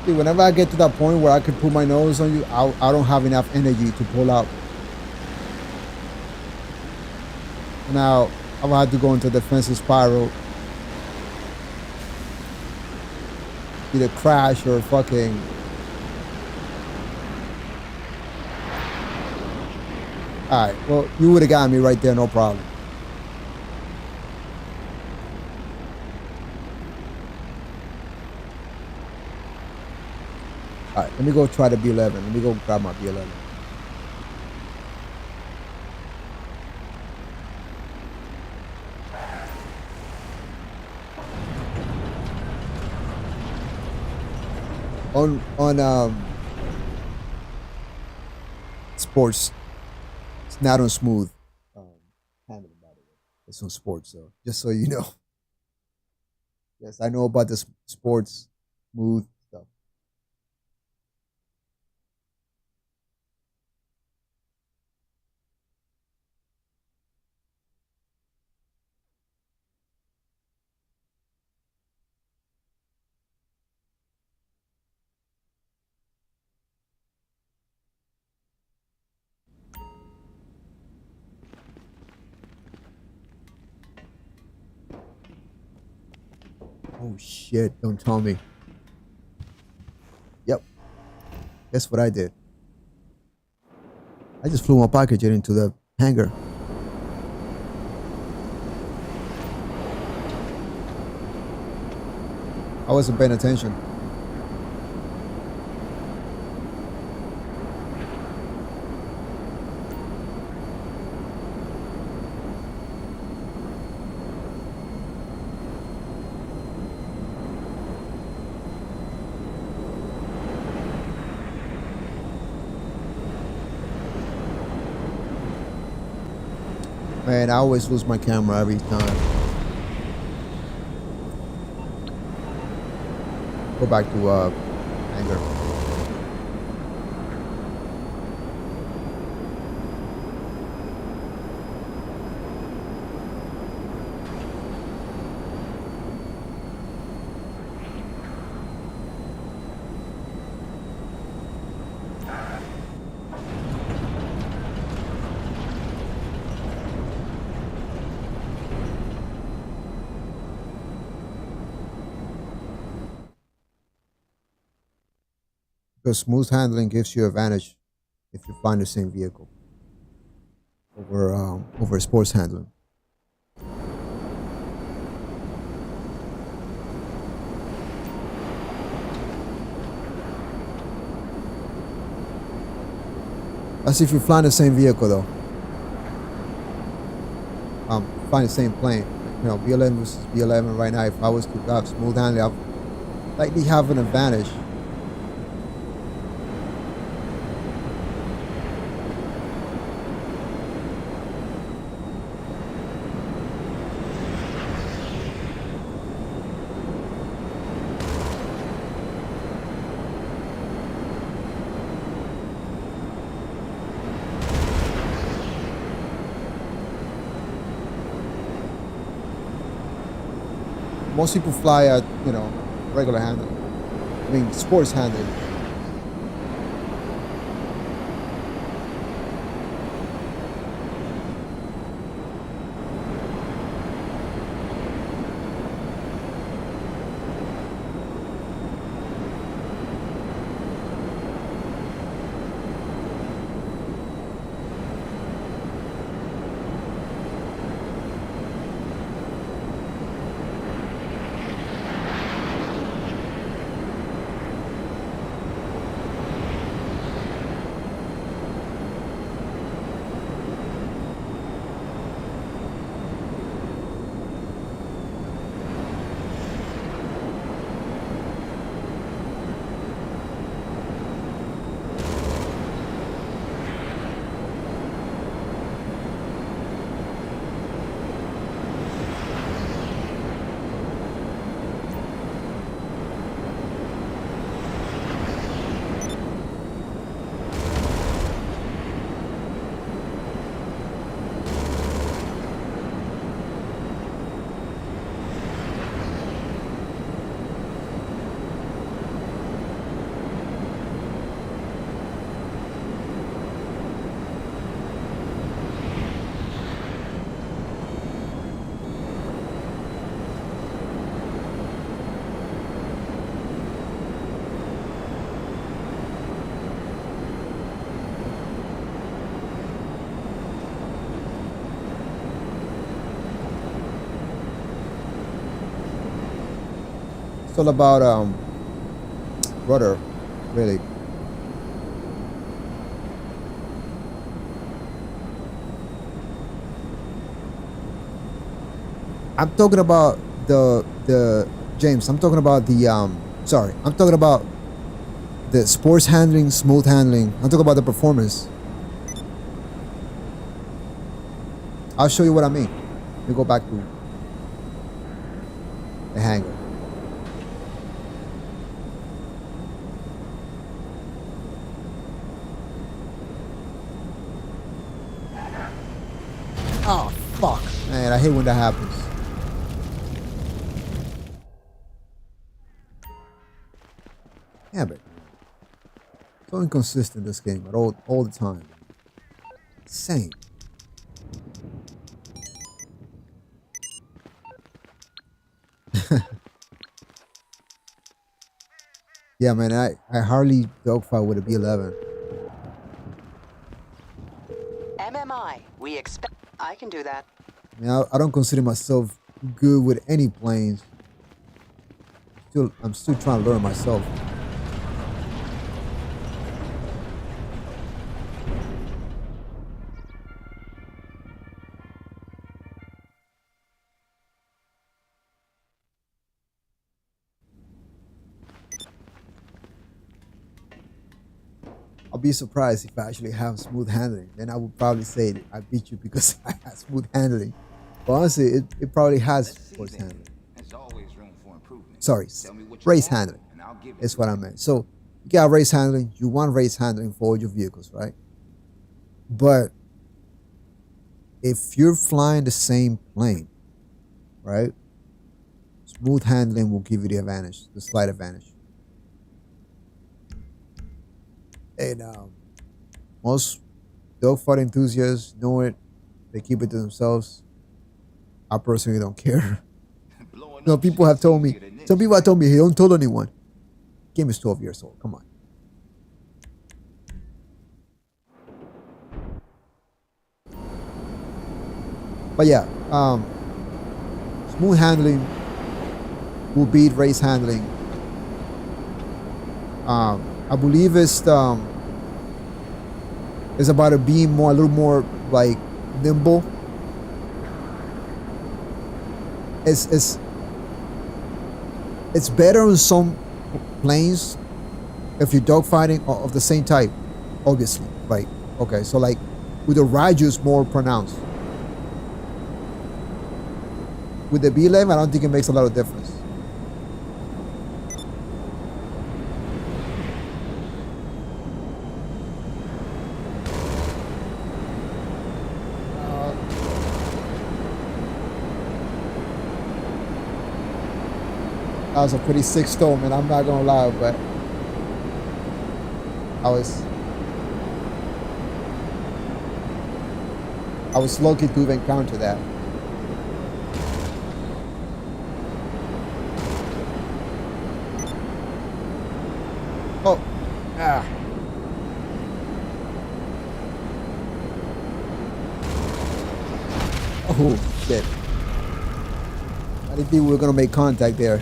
See, whenever I get to that point where I can put my nose on you, I don't have enough energy to pull out. Now, I'm gonna have to go into defensive spiral. Either crash or fucking... Alright, well, you would have got me right there, no problem. Alright, let me go try the B11. Let me go grab my B11. On sports, it's not on smooth handling, by the way. It's on sports, so just so you know. Yes, I know about the sports smooth stuff. Oh shit, don't tell me. Yep. Guess what I did? I just flew my pocket jet into the hangar. I wasn't paying attention. Man, I always lose my camera every time. Go back to hangar. Because smooth handling gives you advantage if you find the same vehicle over sports handling. That's if you fly the same vehicle though. Flying the same plane. You know, B11 versus B11 right now. If I was to have smooth handling, I'd likely have an advantage. Most people fly at, you know, regular handling. I mean, sports handling. It's all about rudder, really. I'm talking about the James. I'm talking about the sorry. I'm talking about the sports handling, smooth handling. I'm talking about the performance. I'll show you what I mean. Let me go back to the hangar. Oh fuck, man! I hate when that happens. Yeah, but so inconsistent this game, but all the time. Insane. Yeah, man, I hardly dogfight with a B11. MMI, we expect. I can do that. I mean, I don't consider myself good with any planes. I'm still trying to learn myself. I'll be surprised if I actually have smooth handling. Then I would probably say that I beat you because I have smooth handling. But honestly, it probably has force handling. There's always room for improvement. Sorry, Tell me what you race want, handling. and I'll give it That's to what you. I meant. So you got race handling. You want race handling for all your vehicles, right? But if you're flying the same plane, right? Smooth handling will give you the advantage, the slight advantage. And most dogfight enthusiasts know it. They keep it to themselves. I personally don't care. Blowing No, up people have shit's told me. easier than Some this, people have right? told me, "Hey, don't tell anyone." Game is 12 years old. Come on. But yeah, smooth handling will beat race handling. I believe it's about it being a little more like nimble. It's better on some planes if you're dogfighting of the same type, obviously, right? Okay, so like with the Raiju is more pronounced. With the B11, I don't think it makes a lot of difference. That was a pretty sick storm, and I'm not gonna lie, but I was lucky to even encounter that. Oh, ah. Oh, shit. I didn't think we were gonna make contact there.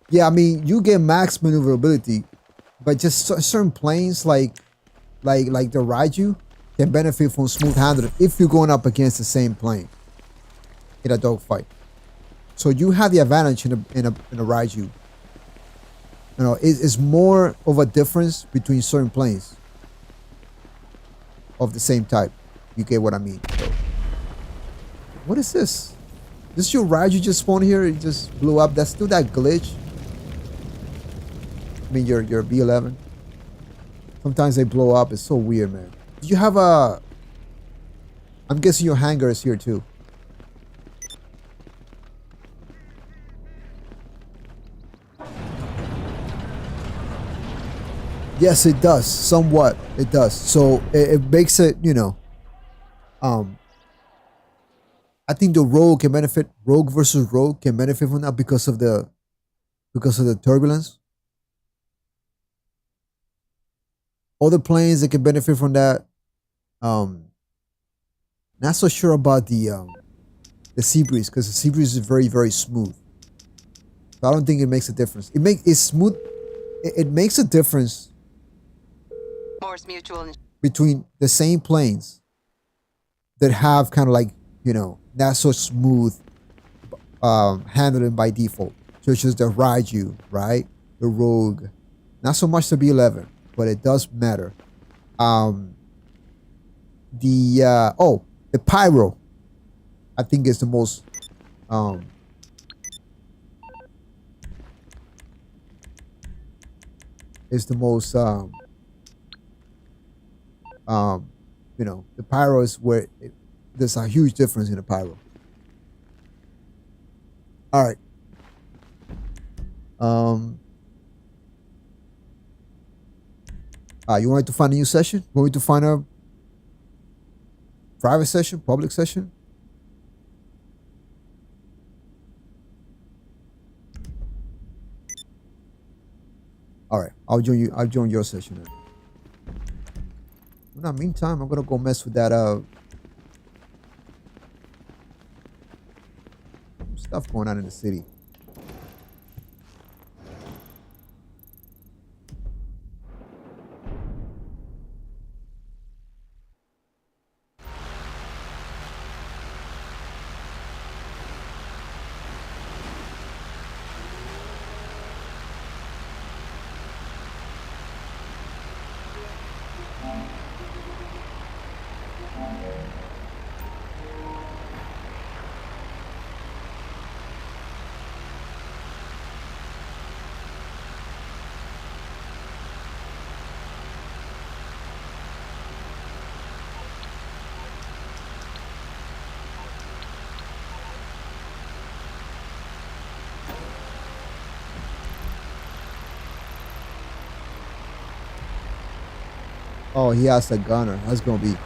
Yeah, I mean, you get max maneuverability, but just certain planes like the Raiju can benefit from smooth handling if you're going up against the same plane in a dogfight. So you have the advantage in a Raiju. You know, it's more of a difference between certain planes of the same type. You get what I mean? So, what is this? This your Raiju just spawned here? It just blew up. That's still that glitch. I mean, your B11. Sometimes they blow up. It's so weird, man. Do you have a? I'm guessing your hangar is here too. Yes, it does. Somewhat, it does. So it makes it, you know. I think the rogue can benefit. Rogue versus rogue can benefit from that because of the turbulence. Other planes that can benefit from that. Not so sure about the sea breeze because the sea breeze is very very smooth. So I don't think it makes a difference. It's smooth. It makes a difference Morse Mutual. between the same planes that have kind of like, you know, not so smooth handling by default, such as the Raiju, right? The Rogue, not so much the B11, but it does matter. The Pyro, I think is the most is the most you know, the Pyro is where there's a huge difference in the Pyro. All right. You want to find a new session? Want me to find a private session, public session? I'll join you. I'll join your session. Then. In the meantime, I'm gonna go mess with that stuff going on in the city. Oh, he has a gunner. That's gonna be.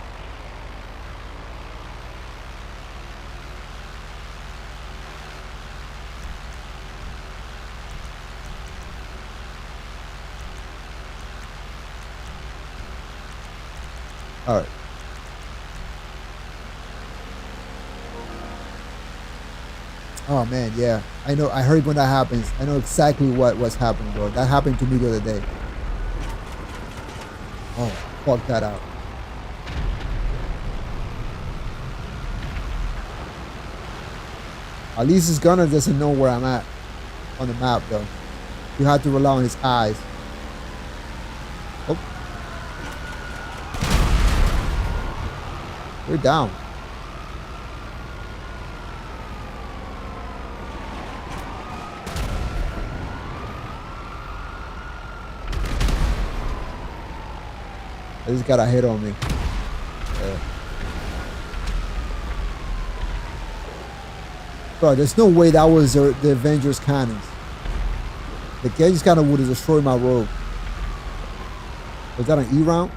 All right. Oh man, yeah. I know. I heard when that happens. I know exactly what's happening, bro. That happened to me the other day. Oh, fuck that out. At least his gunner doesn't know where I'm at on the map, though. You have to rely on his eyes. Oh. We're down. I just got a hit on me. Yeah. Bro, there's no way that was the Avengers cannons. The Avengers cannon would have destroyed my road. Was that an E round?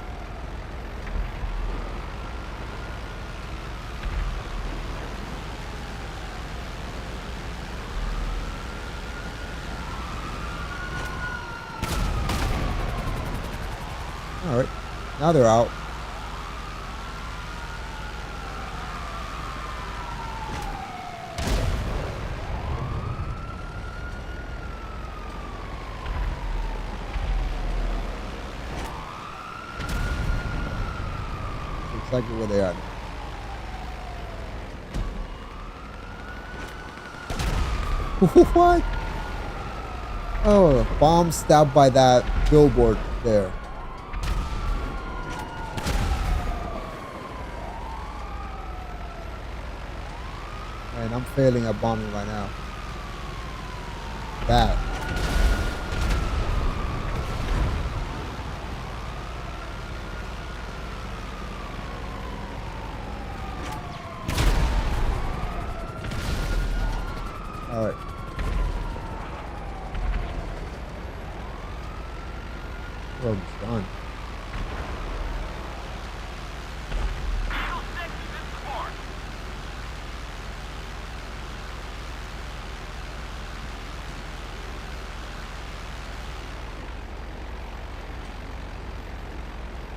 All right. Now they're out. Exactly where they are. What? Oh, bomb stabbed by that billboard there. And I'm failing at bombing right now. Bad. All right. Well, it's done.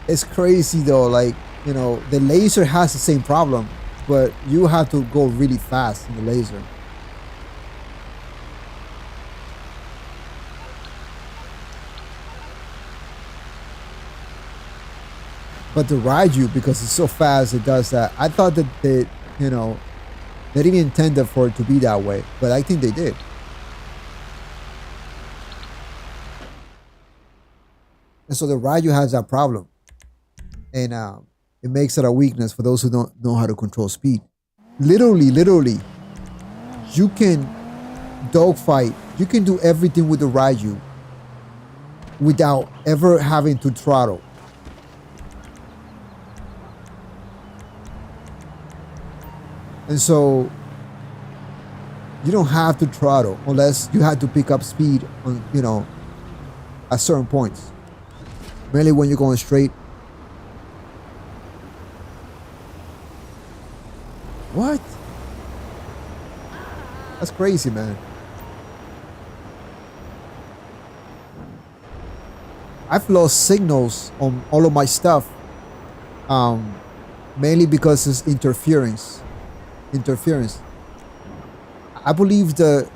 It's crazy though, like, you know, the laser has the same problem, but you have to go really fast in the laser. But the Raiju, because it's so fast, it does that. I thought that they, you know, they didn't intend it for it to be that way, but I think they did. And so the Raiju has that problem. And it makes it a weakness for those who don't know how to control speed. Literally, you can dogfight. You can do everything with the Raiju without ever having to throttle. And so you don't have to throttle unless you have to pick up speed on, you know, at certain points. Mainly when you're going straight. What? That's crazy, man. I've lost signals on all of my stuff, mainly because it's interference. I believe the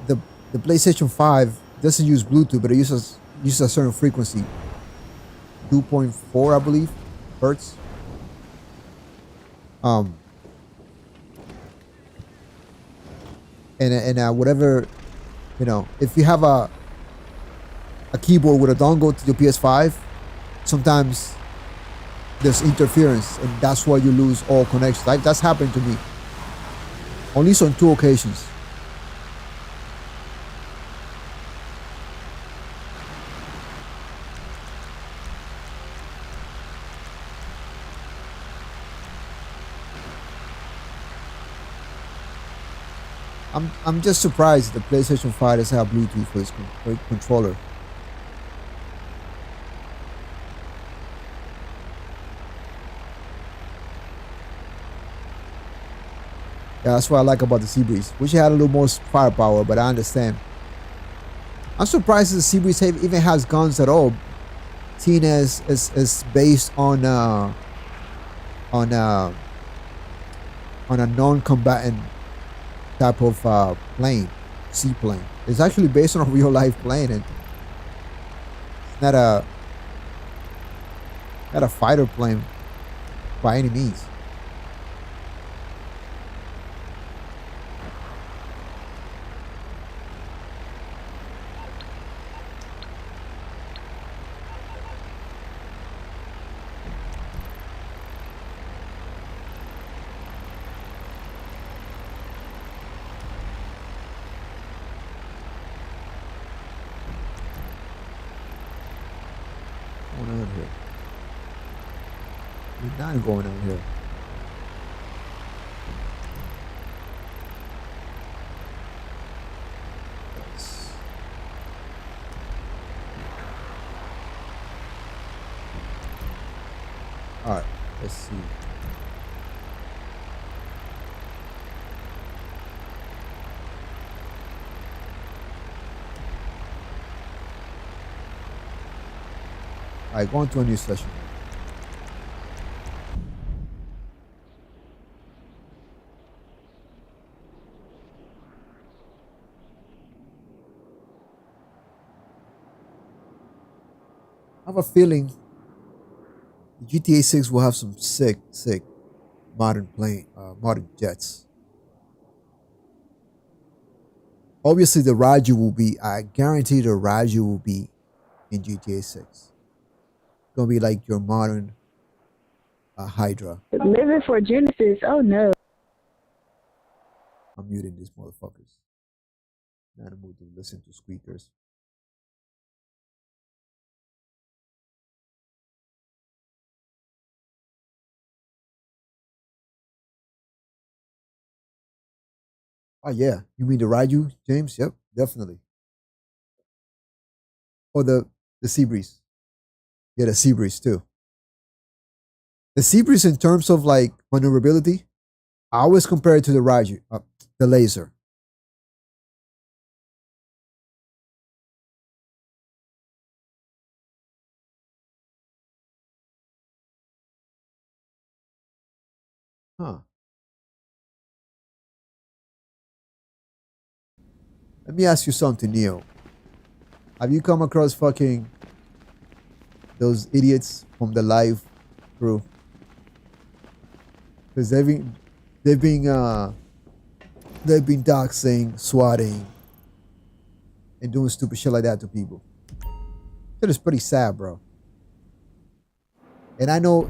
the PlayStation 5 doesn't use Bluetooth, but it uses a certain frequency, 2.4, I believe, hertz. And whatever, if you have a keyboard with a dongle to your PS5, sometimes there's interference, and that's why you lose all connections. That's happened to me, at least on 2 occasions. I'm just surprised the PlayStation 5 doesn't have Bluetooth for its controller. Yeah, that's what I like about the Seabreeze. Wish it had a little more firepower, but I understand. I'm surprised the Seabreeze even has guns at all, seeing as is based on a non-combatant type of plane, seaplane. It's actually based on a real life plane, and it's not a fighter plane by any means. Going on here. All right, let's see. All right, going to a new session. I have a feeling GTA 6 will have some sick modern jets. Obviously, the Raju will be. I guarantee the Raju will be in GTA 6. It's gonna be like your modern Hydra. Living for Genesis. Oh no. I'm muting these motherfuckers. Not in the mood to listen to squeakers. Oh yeah, you mean the Raju, James? Yep, definitely. Or the Seabreeze. Yeah, the Seabreeze too. The Seabreeze, in terms of like maneuverability, I always compare it to the Raju, the laser. Huh. Let me ask you something, Neo. Have you come across fucking those idiots from the live crew? Because they've been doxing, swatting, and doing stupid shit like that to people. That is pretty sad, bro. And I know,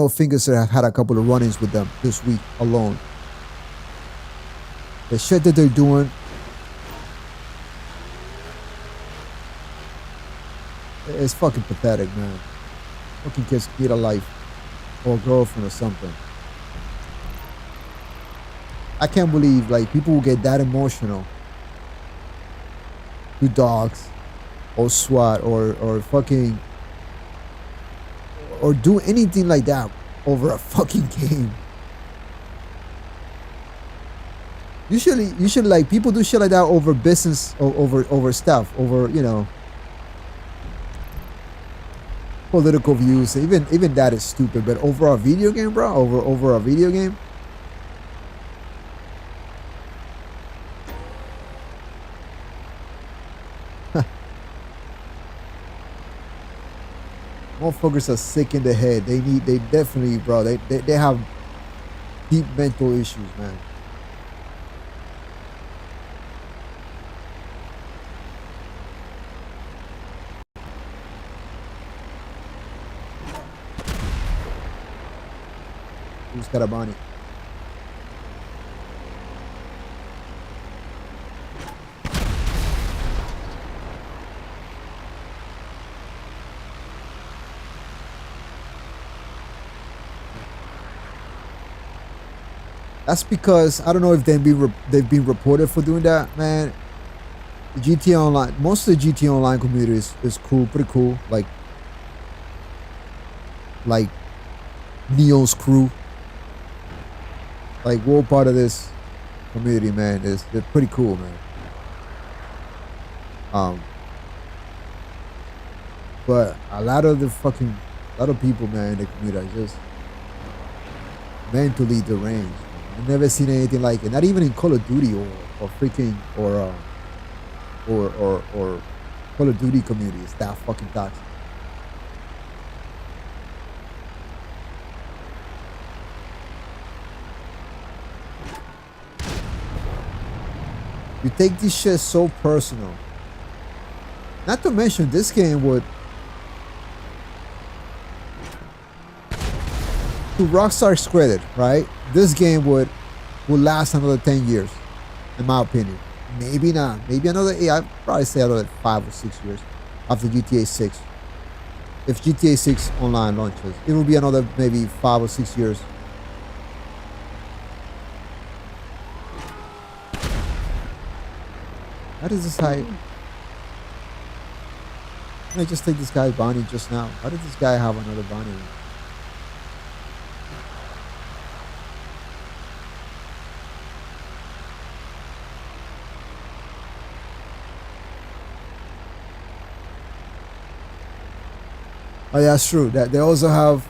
Fingers have had a couple of run-ins with them this week alone. The shit that they're doing, it's fucking pathetic, man. Fucking kids get a life or a girlfriend or something. I can't believe like people will get that emotional to dogs or SWAT or fucking or do anything like that over a fucking game. Usually, like people do shit like that over business, over stuff, over political views. Even that is stupid. But over a video game, bro, over a video game. Motherfuckers are sick in the head. They definitely, bro. They have deep mental issues, man. Who's Karabani? That's because I don't know if they've been reported for doing that, man. The GTA Online, most of the GTA Online community is cool, pretty cool. Like Neo's crew, like we're all part of this community, man. They're pretty cool, man. But a lot of people, man, in the community are just mentally deranged. I've never seen anything like it. Not even in Call of Duty or freaking or Call of Duty community. It's that fucking toxic. You take this shit so personal. Not to mention this game would, to Rockstar's credit, right? This game would last another 10 years, in my opinion. Maybe not. Maybe another 8. I'd probably say another 5 or 6 years after GTA 6. If GTA 6 online launches, it will be another maybe 5 or 6 years. How does this guy? Can I just take this guy's bounty just now? How did this guy have another bounty? Oh yeah, that's true. That they also have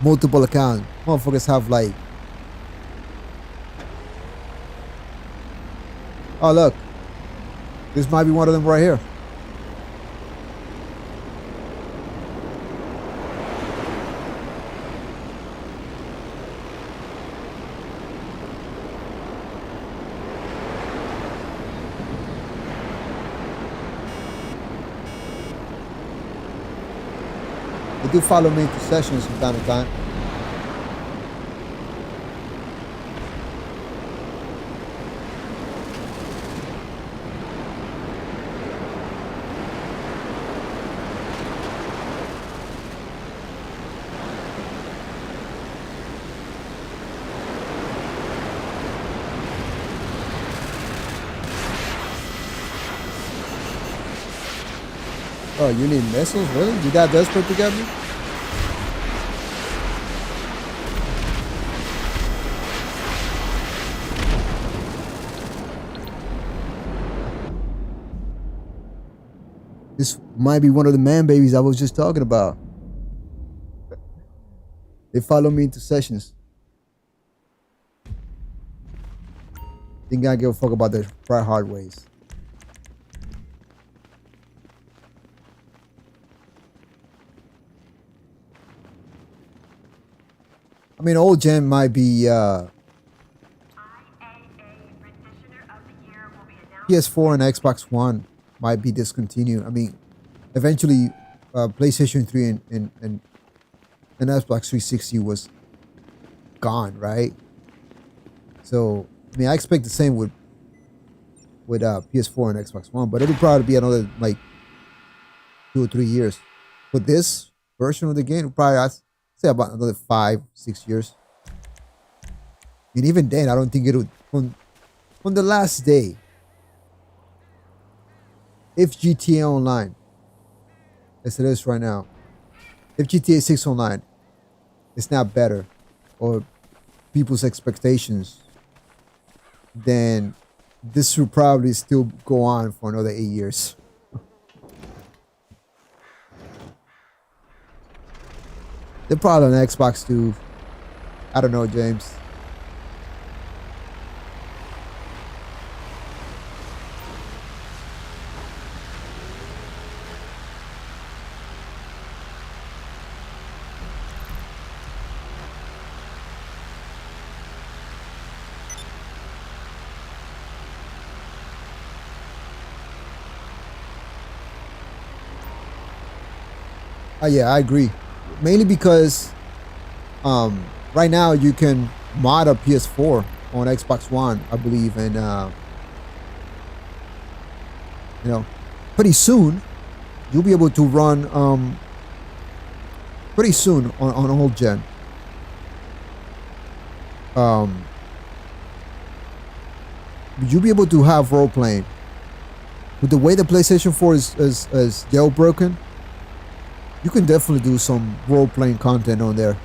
multiple accounts. Motherfuckers have like, oh look, this might be one of them right here. They do follow me to sessions from time to time. Oh, you need missiles? Really? You that desperate to get me? This might be one of the man babies I was just talking about. They follow me into sessions. Think I give a fuck about their try hard ways. I mean, old gen might be PS4 and Xbox One might be discontinued. I mean, eventually, PlayStation 3 and Xbox 360 was gone, right? So, I mean, I expect the same with PS4 and Xbox One, but it'll probably be another like 2 or 3 years. But this version of the game, will probably I'd say about another 5-6 years. And even then, I don't think it would. On the last day, if GTA Online, as it is right now, if GTA 6 Online is not better, or people's expectations then this should probably still go on for another 8 years. They're probably on Xbox too. I don't know, James. Yeah, I agree. Mainly because right now you can mod a PS4 on Xbox One, I believe, and you know, pretty soon you'll be able to run pretty soon on old gen. You'll be able to have role playing. With the way the PlayStation 4 is jailbroken, you can definitely do some role playing content on there.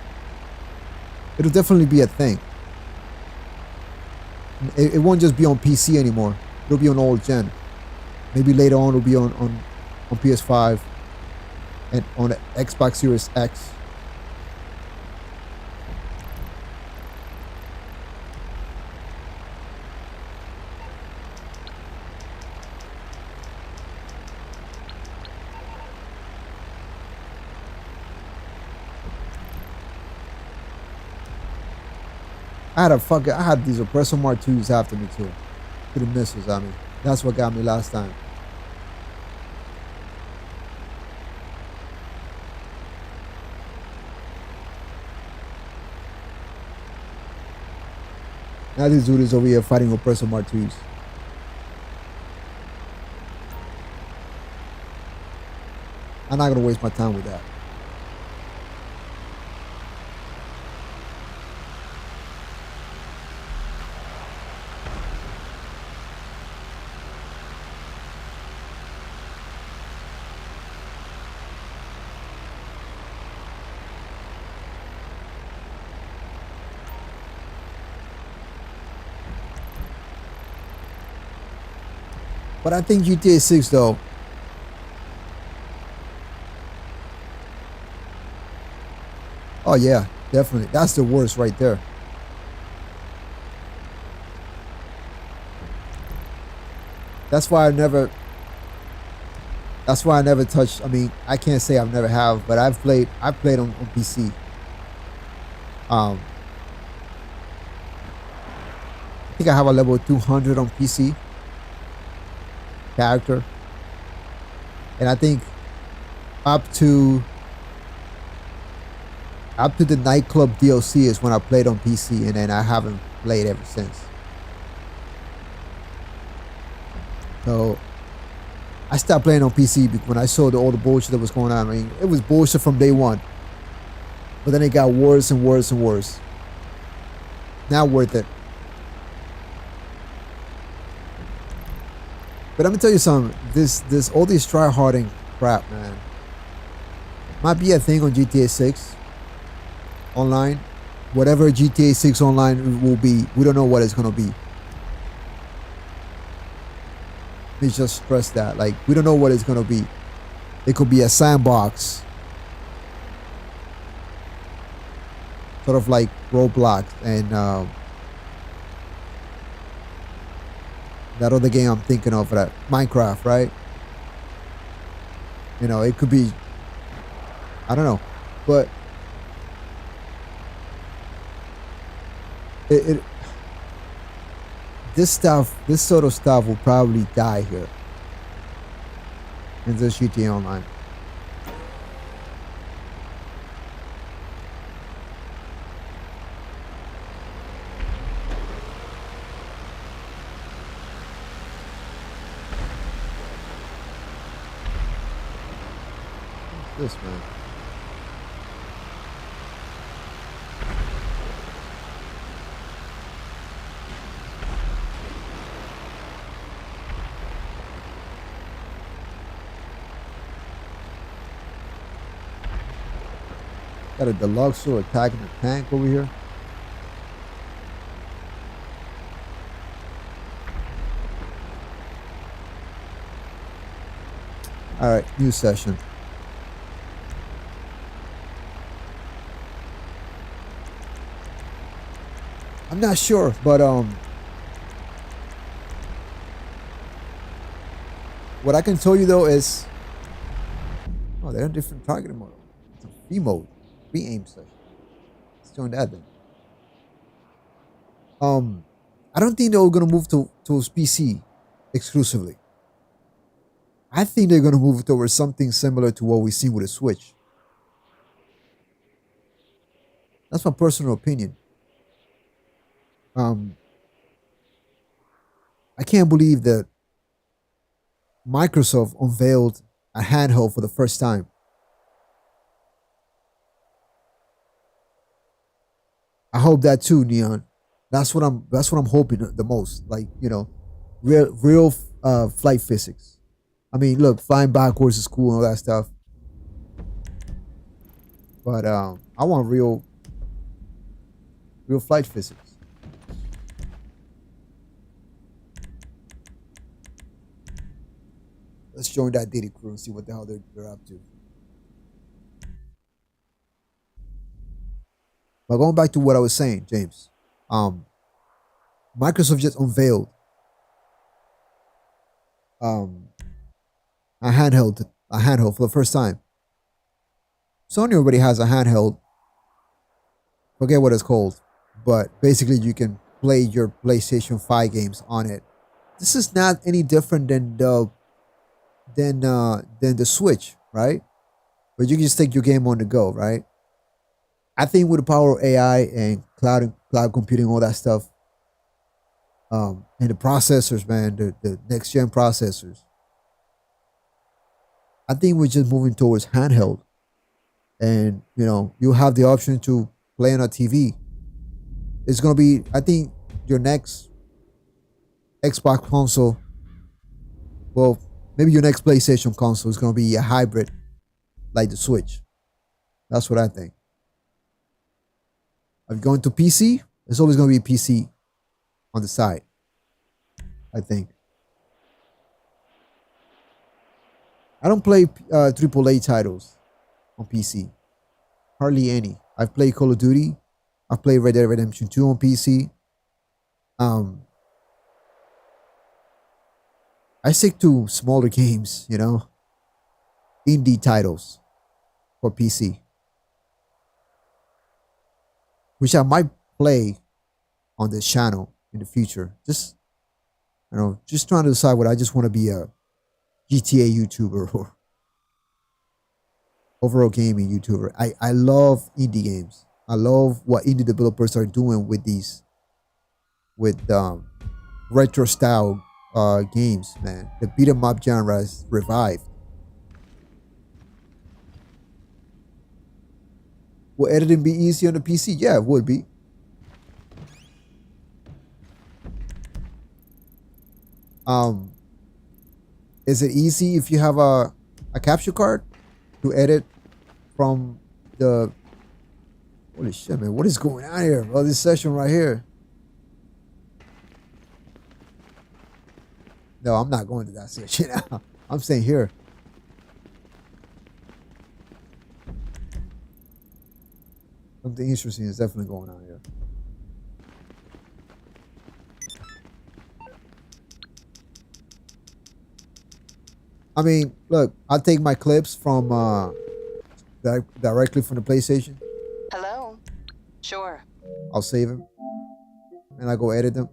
It'll definitely be a thing. It won't just be on PC anymore. It'll be on old gen. Maybe later on it'll be on PS5 and on the Xbox Series X. I had these oppressor Mark 2s after me too. To the missiles, I mean. That's what got me last time. Now this dude is over here fighting oppressor Mark 2s. I'm not gonna waste my time with that. But I think GTA 6 though, oh yeah, definitely. That's the worst right there. That's why I never touched. I mean, I can't say I've never have, but I've played on PC. I think I have a level 200 on PC character, and I think up to the nightclub DLC is when I played on PC, and then I haven't played ever since. So I stopped playing on PC when I saw all the bullshit that was going on. I mean, it was bullshit from day one, but then it got worse and worse and worse. Not worth it. But let me tell you something. This all this try-harding crap, man, might be a thing on GTA 6 online. Whatever GTA 6 online will be, we don't know what it's gonna be. Let me just stress that. Like, we don't know what it's gonna be. It could be a sandbox, sort of like Roblox and that other game I'm thinking of, that Minecraft, right? You know, it could be, I don't know, but this sort of stuff will probably die here in this GTA Online. What's this, man? Got a deluxe attacking the tank over here. All right, new session. I'm not sure, but what I can tell you though is, oh, they're a different targeting model. It's a free mode, free aim session. Let's join that then. I don't think they're gonna move towards PC exclusively. I think they're gonna move towards something similar to what we've seen with the Switch. That's my personal opinion. I can't believe that Microsoft unveiled a handheld for the first time. I hope that too, Neon. That's what I'm hoping the most. Like, you know, real flight physics. I mean, look, flying backwards is cool and all that stuff. But I want real flight physics. Let's join that data crew and see what the hell they're up to. But going back to what I was saying, James, Microsoft just unveiled a handheld for the first time. Sony already has a handheld. Forget what it's called, but basically you can play your PlayStation 5 games on it. This is not any different than the Switch, right? But you can just take your game on the go, right? I think with the power of AI and cloud computing, all that stuff, and the processors, man, the next gen processors, I think we're just moving towards handheld, and you know, you have the option to play on a TV. It's gonna be, I think, your next Xbox console. Well, maybe your next PlayStation console is gonna be a hybrid, like the Switch. That's what I think. If you're going to PC, it's always gonna be PC on the side, I think. I don't play AAA titles on PC. Hardly any. I've played Call of Duty. I've played Red Dead Redemption 2 on PC. I stick to smaller games, you know, indie titles for PC, which I might play on this channel in the future. Just, you know, just trying to decide whether I just want to be a GTA YouTuber or overall gaming YouTuber. I love indie games. I love what indie developers are doing with these, with retro style games, man. The beat 'em up genre is revived. Will editing be easy on the PC? Yeah, it would be. Is it easy if you have a capture card to edit from the... Holy shit, man. What is going on here? Well, this session right here. No, I'm not going to that session now. I'm staying here. Something interesting is definitely going on here. I mean, look, I'll take my clips from directly from the PlayStation. Hello? Sure. I'll save them and I go edit them.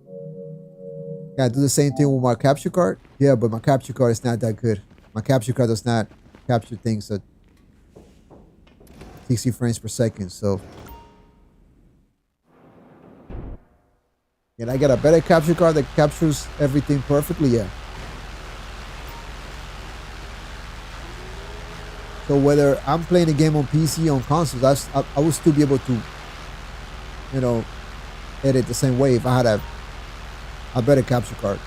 Can I do the same thing with my capture card? Yeah, but my capture card is not that good. My capture card does not capture things at 60 frames per second, so... Can I get a better capture card that captures everything perfectly? Yeah. So whether I'm playing a game on PC, on consoles, I would still be able to, you know, edit the same way if I had a better capture card.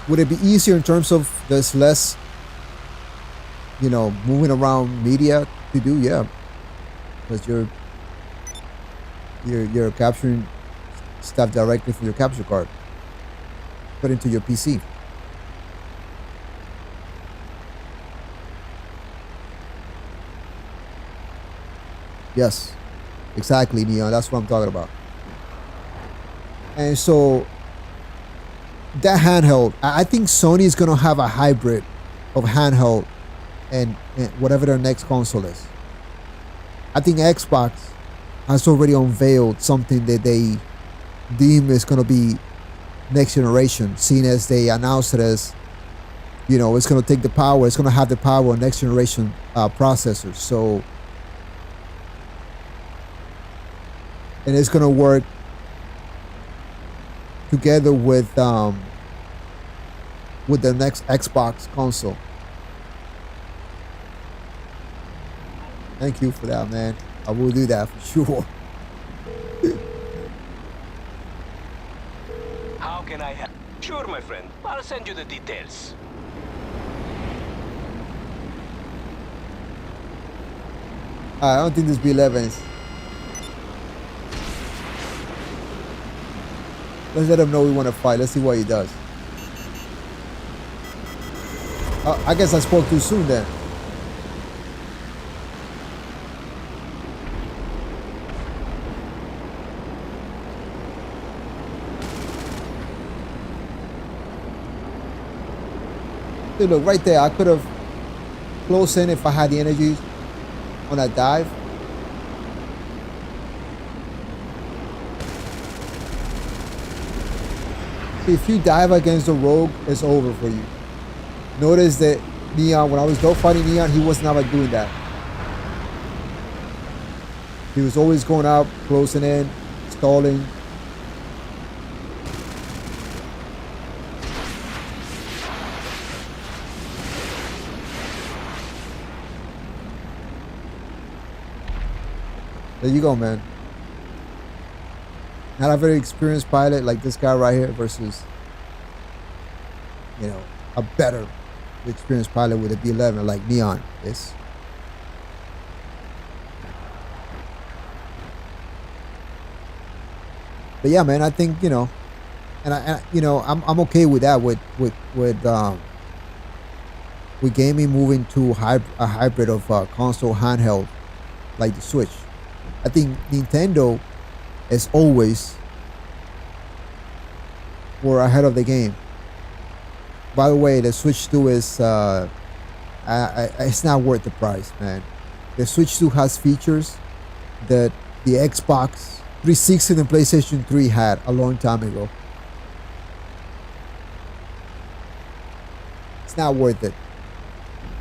Would it be easier in terms of there's less, you know, moving around media to do? Yeah. because you're capturing stuff directly from your capture card, put into your PC. Yes, exactly, Neon. That's what I'm talking about. And so that handheld, I think Sony is gonna have a hybrid of handheld and whatever their next console is. I think Xbox has already unveiled something that they deem is gonna be next generation, seeing as they announced it as, you know, it's gonna take the power, it's gonna have the power of next generation processors. So, and it's gonna work together with the next Xbox console. Thank you for that, man. I will do that for sure. How can I help? Sure, my friend. I'll send you the details. I don't think this B11s. Let's let him know we want to fight. Let's see what he does. I guess I spoke too soon then. Dude, look, right there. I could have closed in if I had the energy on that dive. If you dive against the rogue, it's over for you. Notice that Neon, when I was dogfighting Neon, he was never doing that. He was always going out, closing in, stalling. There you go, man. Not a very experienced pilot like this guy right here versus, you know, a better experienced pilot with a B11 like Neon is. But yeah, man, I think, you know, and you know, I'm okay with that with gaming moving to a hybrid of console handheld like the Switch. I think Nintendo, as always, were ahead of the game. By the way, the Switch 2 is it's not worth the price, man. The Switch 2 has features that the Xbox 360 and PlayStation 3 had a long time ago. It's not worth it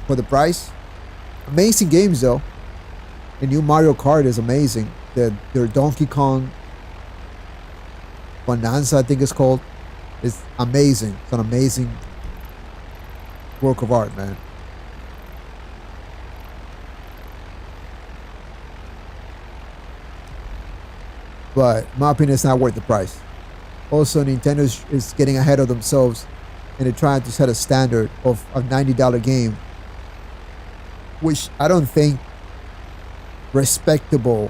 for the price. Amazing games though. The new Mario Kart is amazing. Their Donkey Kong Bonanza, I think it's called, is amazing. It's an amazing work of art, man. But in my opinion, it's not worth the price. Also, Nintendo is getting ahead of themselves, and they're trying to set a standard of a $90 game, which I don't think respectable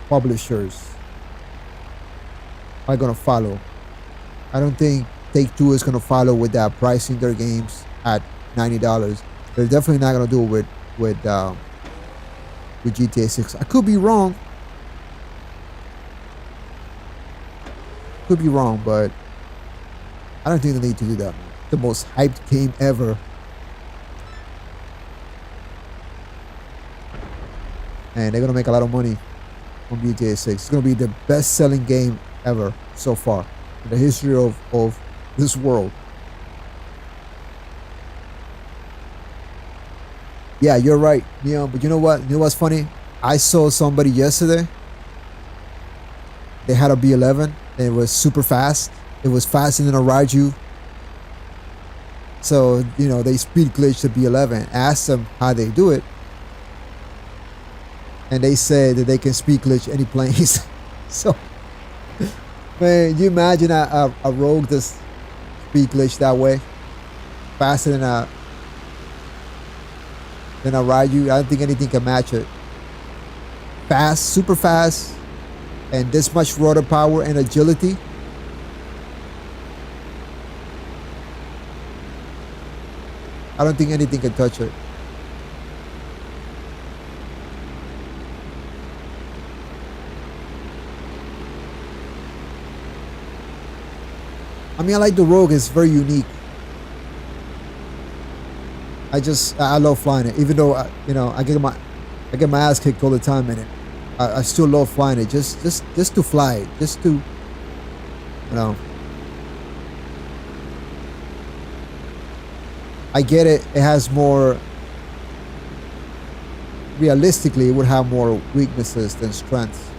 publishers are gonna follow. I don't think Take-Two is gonna follow with that, pricing their games at $90. They're definitely not gonna do it with GTA 6. I could be wrong. Could be wrong, but I don't think they need to do that. The most hyped game ever. And they're gonna make a lot of money on GTA 6. It's gonna be the best-selling game ever so far in the history of this world. Yeah, you're right, Neon. But you know what? You know what's funny? I saw somebody yesterday. They had a B11 and it was super fast. It was faster than a Raju. So, you know, they speed glitched the B11. Asked them how they do it. And they said that they can speed glitch any planes. So, man, you imagine a rogue that's speed glitch that way? Faster than Then I ride you. I don't think anything can match it. Fast, super fast, and this much rotor power and agility. I don't think anything can touch it. I mean, I like the Rogue. It's very unique. I love flying it, even though I get my ass kicked all the time in it. I still love flying it, just to fly it, just to, I get it. It has more. Realistically, it would have more weaknesses than strengths.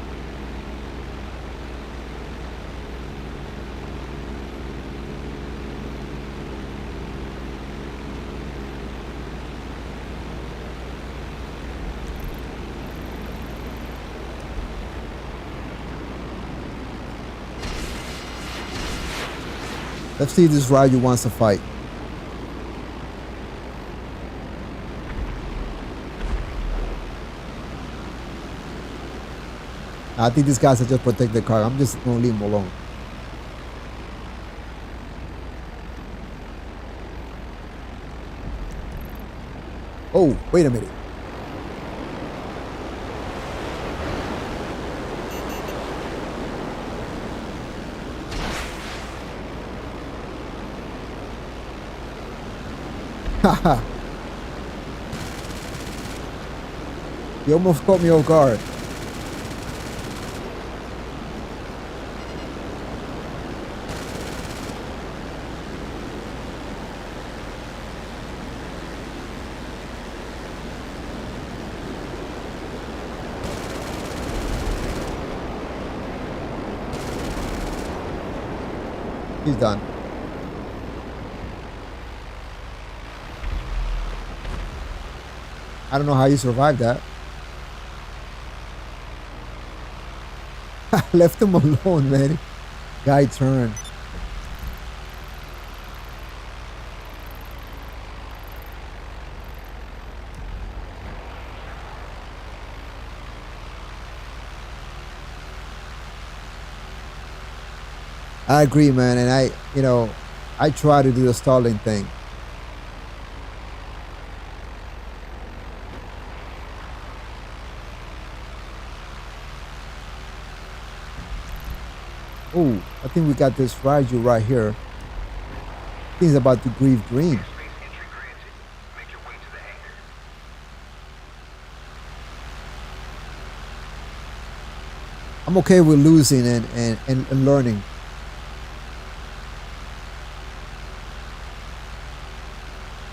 Let's see if this Ryu wants to fight. I think these guys are just protect the car. I'm just gonna leave them alone. Oh, wait a minute. Haha. You almost caught me off guard. He's done. I don't know how you survived that. I left him alone, man. Guy turned. I agree, man, and I try to do the stalling thing. Oh, I think we got this Raju right here. I think he's about to grieve green. I'm okay with losing and learning.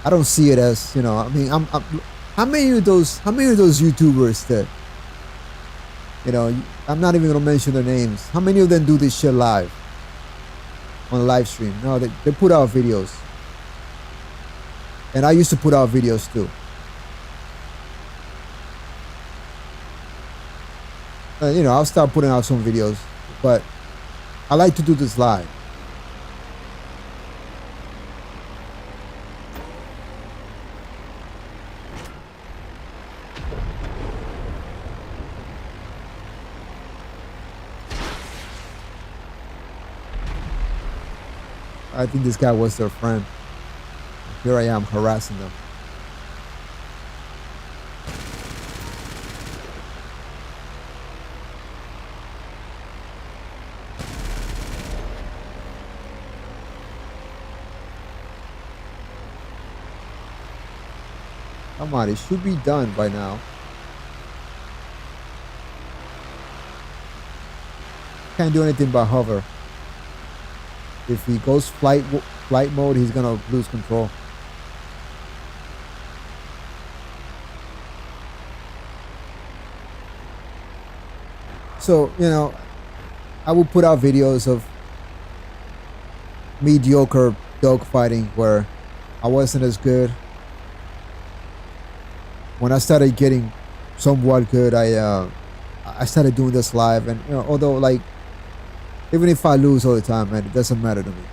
I don't see it as, I mean, how many of those YouTubers that, I'm not even gonna mention their names. How many of them do this shit live on a live stream? No, they put out videos, and I used to put out videos too. I'll start putting out some videos, but I like to do this live. I think this guy was their friend. Here I am harassing them. Come on, it should be done by now. Can't do anything but hover. If he goes flight mode, he's gonna lose control. So, I will put out videos of mediocre dogfighting where I wasn't as good. When I started getting somewhat good, I started doing this live, and although even if I lose all the time, man, it doesn't matter to me.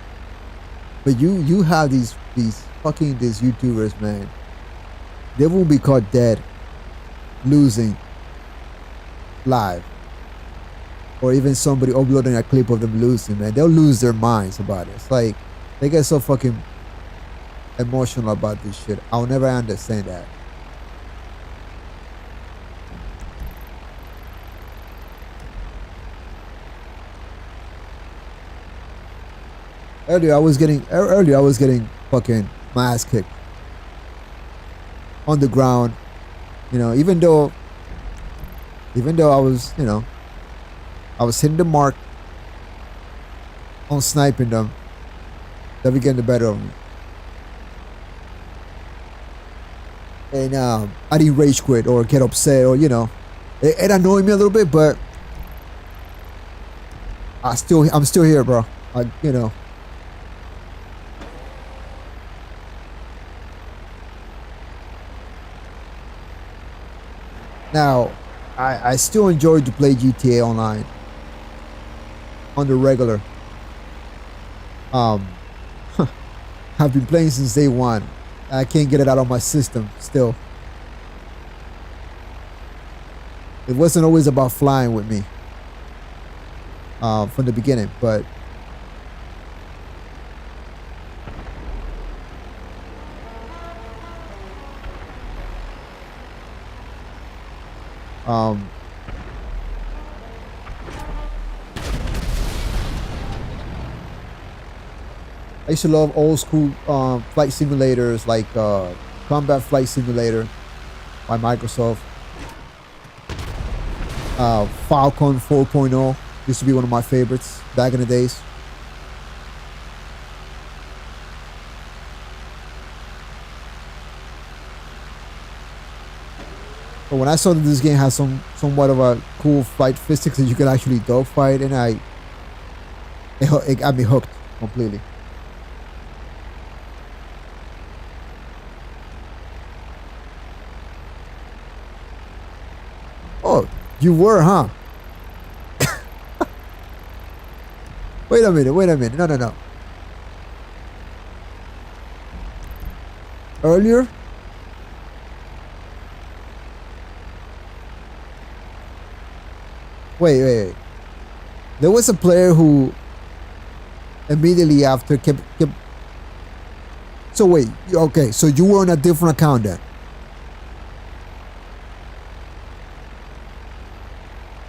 But you have these YouTubers, man. they won't be caught dead losing live, or even somebody uploading a clip of them losing, man. They'll lose their minds about it. It's like they get so fucking emotional about this shit. I'll never understand that. Earlier I was getting fucking my ass kicked on the ground, you know, even though I was, you know, I was hitting the mark on sniping them. They were getting the better of me. And I didn't rage quit or get upset, or, you know, it annoyed me a little bit, but I'm still here, bro. You know. Now, I still enjoy to play GTA Online on the regular. I've been playing since day one. I can't get it out of my system still. It wasn't always about flying with me from the beginning, but I used to love old school flight simulators like Combat Flight Simulator by Microsoft. Falcon 4.0 used to be one of my favorites back in the days. But when I saw that this game has somewhat of a cool flight physics that you can actually dogfight, and it got me hooked completely. Oh, you were, huh? Wait a minute. No. Earlier? Wait. There was a player who immediately after kept... So wait, okay, so you were on a different account then?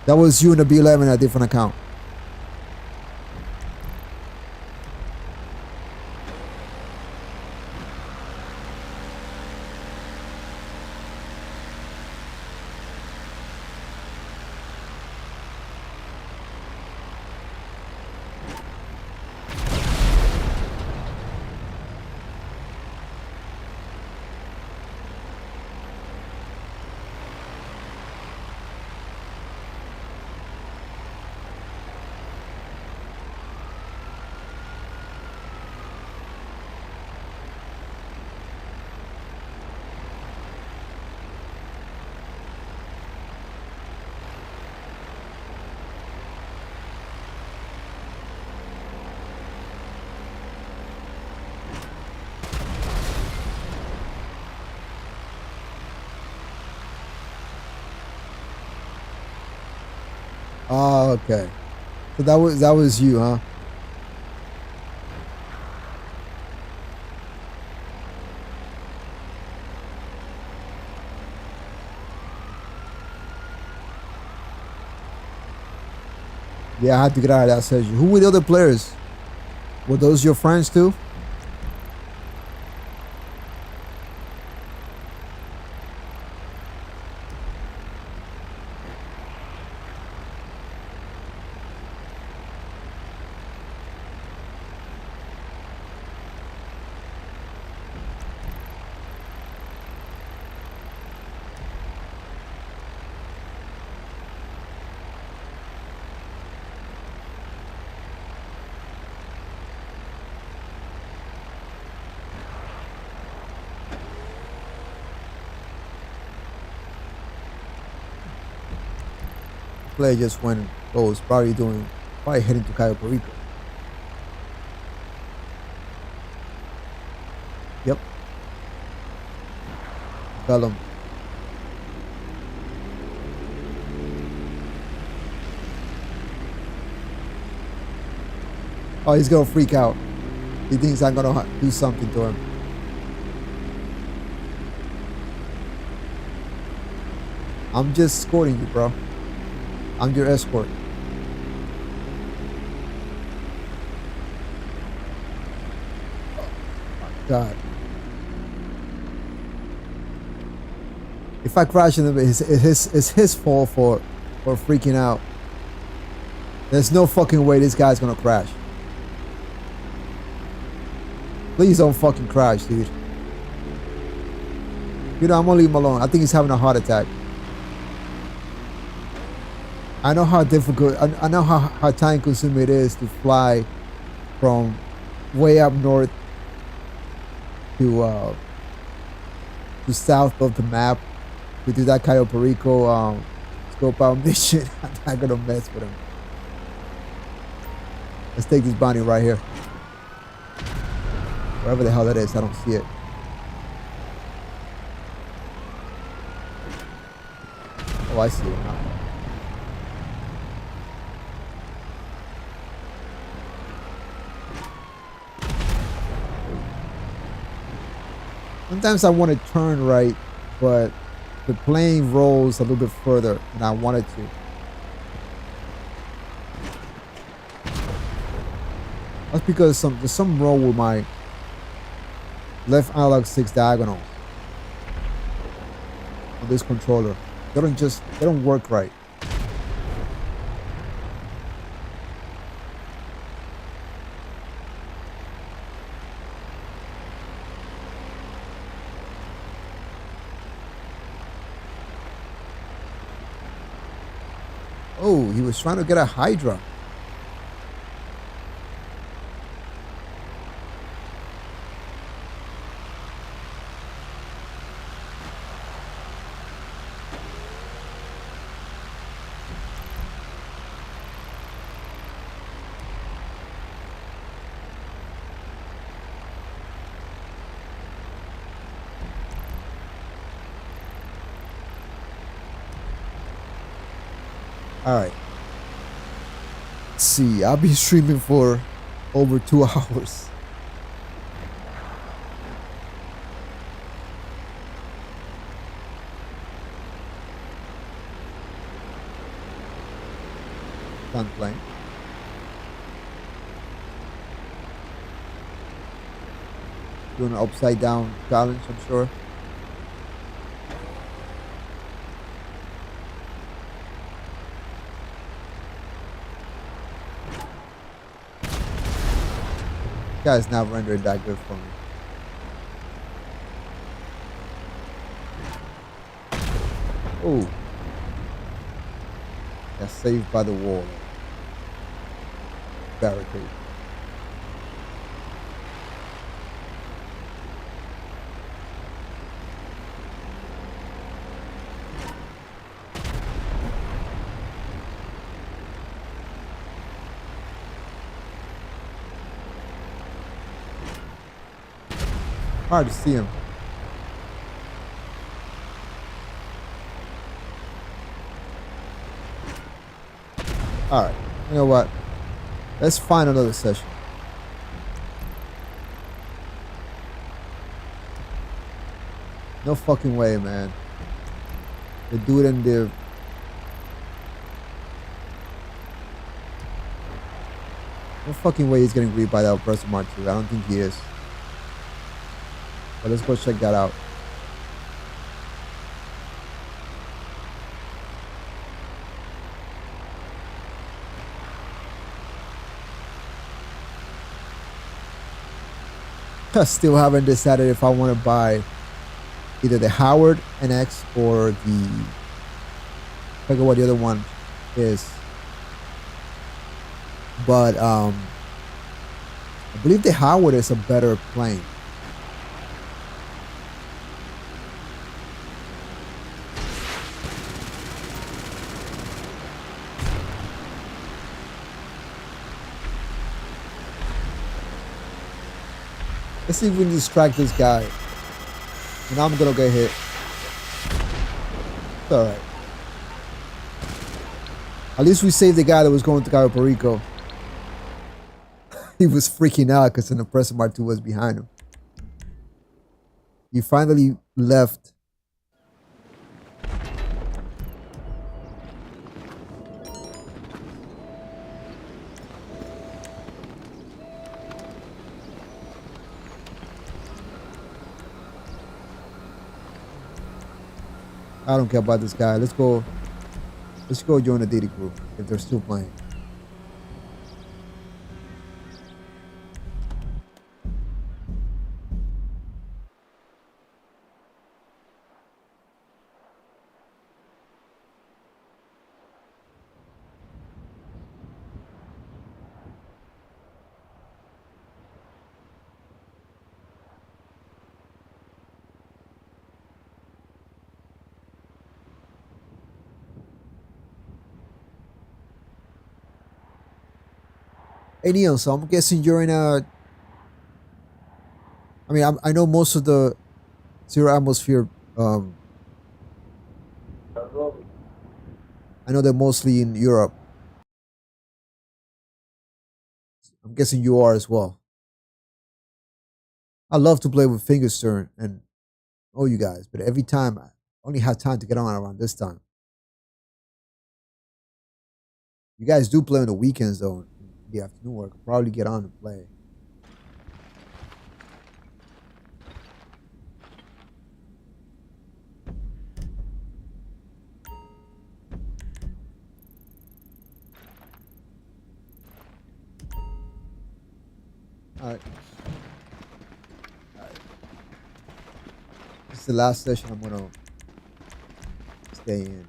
That was you in the B11, a different account. Oh, okay. So that was you, huh? Yeah, I had to get out of that session. Who were the other players? Were those your friends too? Player just went. Oh, was probably heading to Cayo Perico. Yep. Tell him. Oh, he's gonna freak out. He thinks I'm gonna do something to him. I'm just escorting you, bro. I'm your escort. God. If I crash into him, it's his fault for freaking out. There's no fucking way this guy's gonna crash. Please don't fucking crash, dude. You know, I'm gonna leave him alone. I think he's having a heart attack. I know how difficult, I know how time consuming it is to fly from way up north to south of the map to do that Cayo Perico scope out mission. I'm not gonna mess with him. Let's take this bounty right here. Wherever the hell that is, I don't see it. Oh, I see it now. Sometimes I want to turn right, but the plane rolls a little bit further than I wanted to. That's because there's some wrong with my left analog 6 diagonal on this controller. They don't work right. Oh, he was trying to get a Hydra. Alright. Let's see. I'll be streaming for over 2 hours. Fun playing. Doing an upside down challenge, I'm sure. Guy's not rendering that good for me. Oh, got saved by the wall. Barricade. Hard to see him. Alright, you know what? Let's find another session. No fucking way, man. They do it in the... No fucking way he's getting grieved by that person Mark 2. I don't think he is. But let's go check that out. I still haven't decided if I want to buy either the Howard NX or the... I forget what the other one is. But I believe the Howard is a better plane. Let's see if we can distract this guy. And I'm gonna get hit. It's all right. At least we saved the guy that was going to Cabo Perico. He was freaking out because an oppressor Mark II was behind him. He finally left. I don't care about this guy. Let's go join the Diddy crew if they're still playing. Hey Neil, so I'm guessing you're in a. I mean, I know most of the zero atmosphere. I know they're mostly in Europe. I'm guessing you are as well. I love to play with Fingerstern and all you guys, but every time I only have time to get on around this time. You guys do play on the weekends though. In the afternoon work, I'll probably get on and play. All right. This is the last session I'm gonna stay in.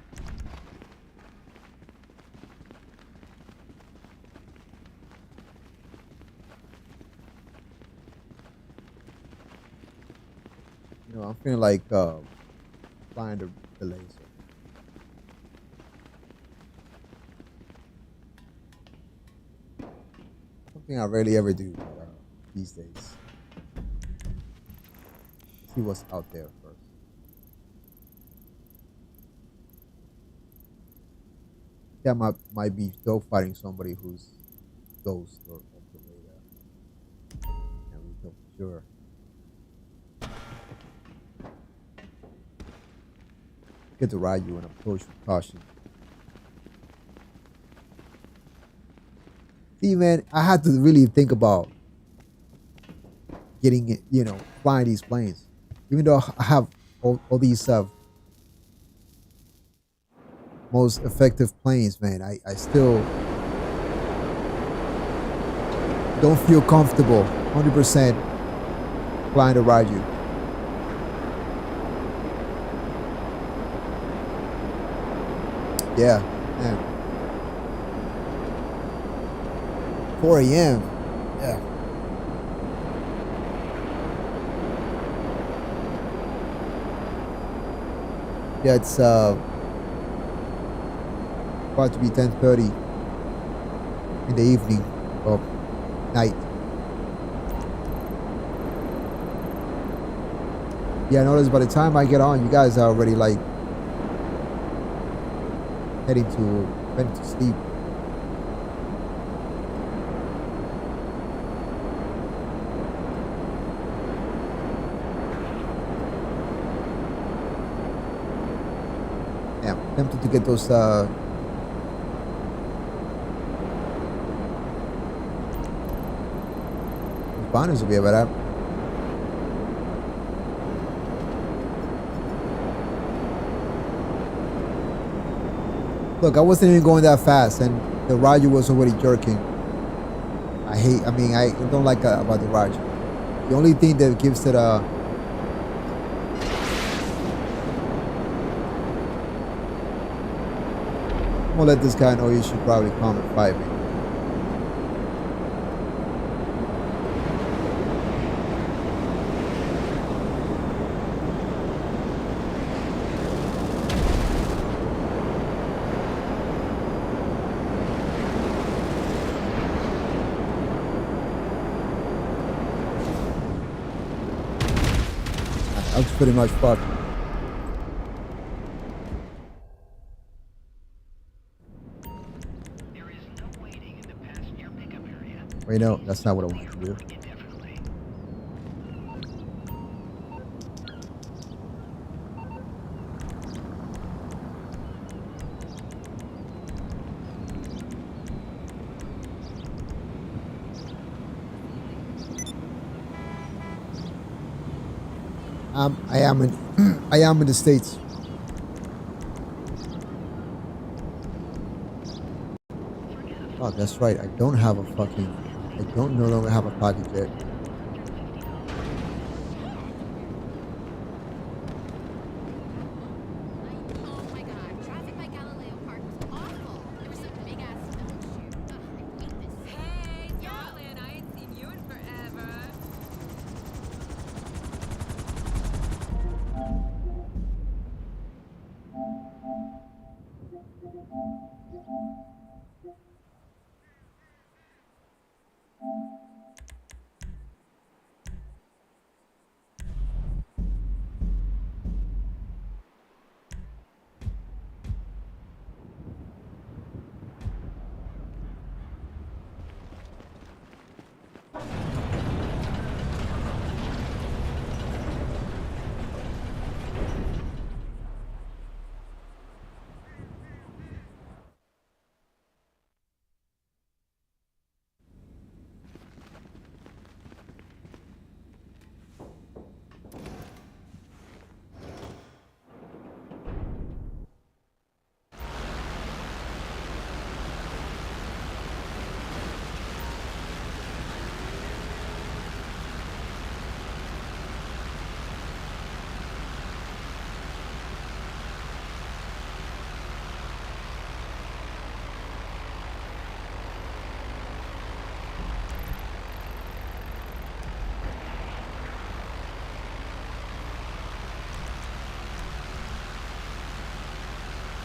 You know, I'm feeling like flying the laser. Something I rarely ever do these days. See what's out there first. That might be dogfighting somebody who's ghost or off the radar. And we know for sure. Get to ride you and approach with caution. See, man, I had to really think about getting it, you know, flying these planes. Even though I have all these most effective planes, man, I still don't feel comfortable 100% flying to ride you. Yeah, man. 4 a.m. Yeah. Yeah, it's about to be 10:30 in the evening or night. Yeah, I noticed by the time I get on, you guys are already like heading to sleep. Yeah, I'm tempted to get those banners will be about that. Look, I wasn't even going that fast, and the Roger was already jerking. I don't like that about the Roger. The only thing that gives it a I'm gonna let this guy know he should probably come and fight me. I was pretty much fucked. Wait, no, that's not what I wanted to do. I am in I am in the States. Oh, that's right. I don't have a fucking. I don't no longer have a pocket jet. Oh my god, traffic by Galileo Park was awful. There was some big ass film shoot. Ugh, I hate this. Hey, darling, I ain't seen you in forever.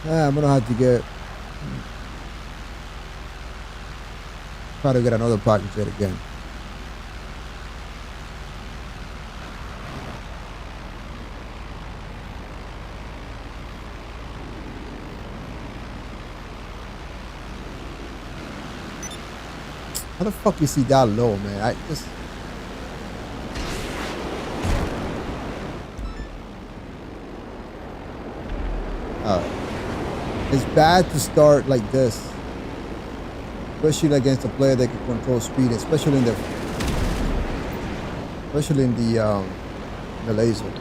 I'm gonna have to try to get another pocket jet again. How the fuck is he that low, man? I just. It's bad to start like this, especially against a player that can control speed, especially in the laser.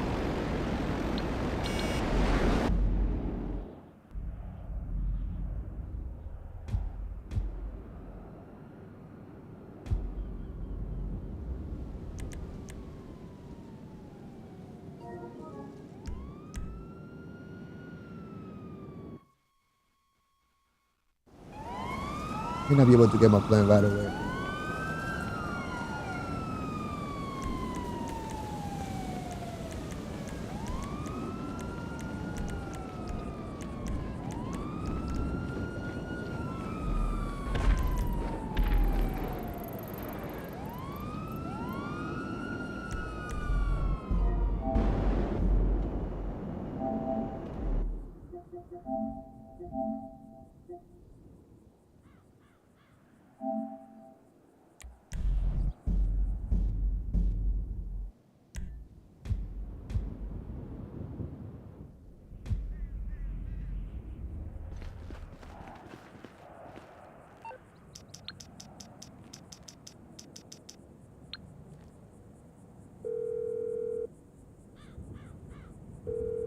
May not be able to get my plane right away.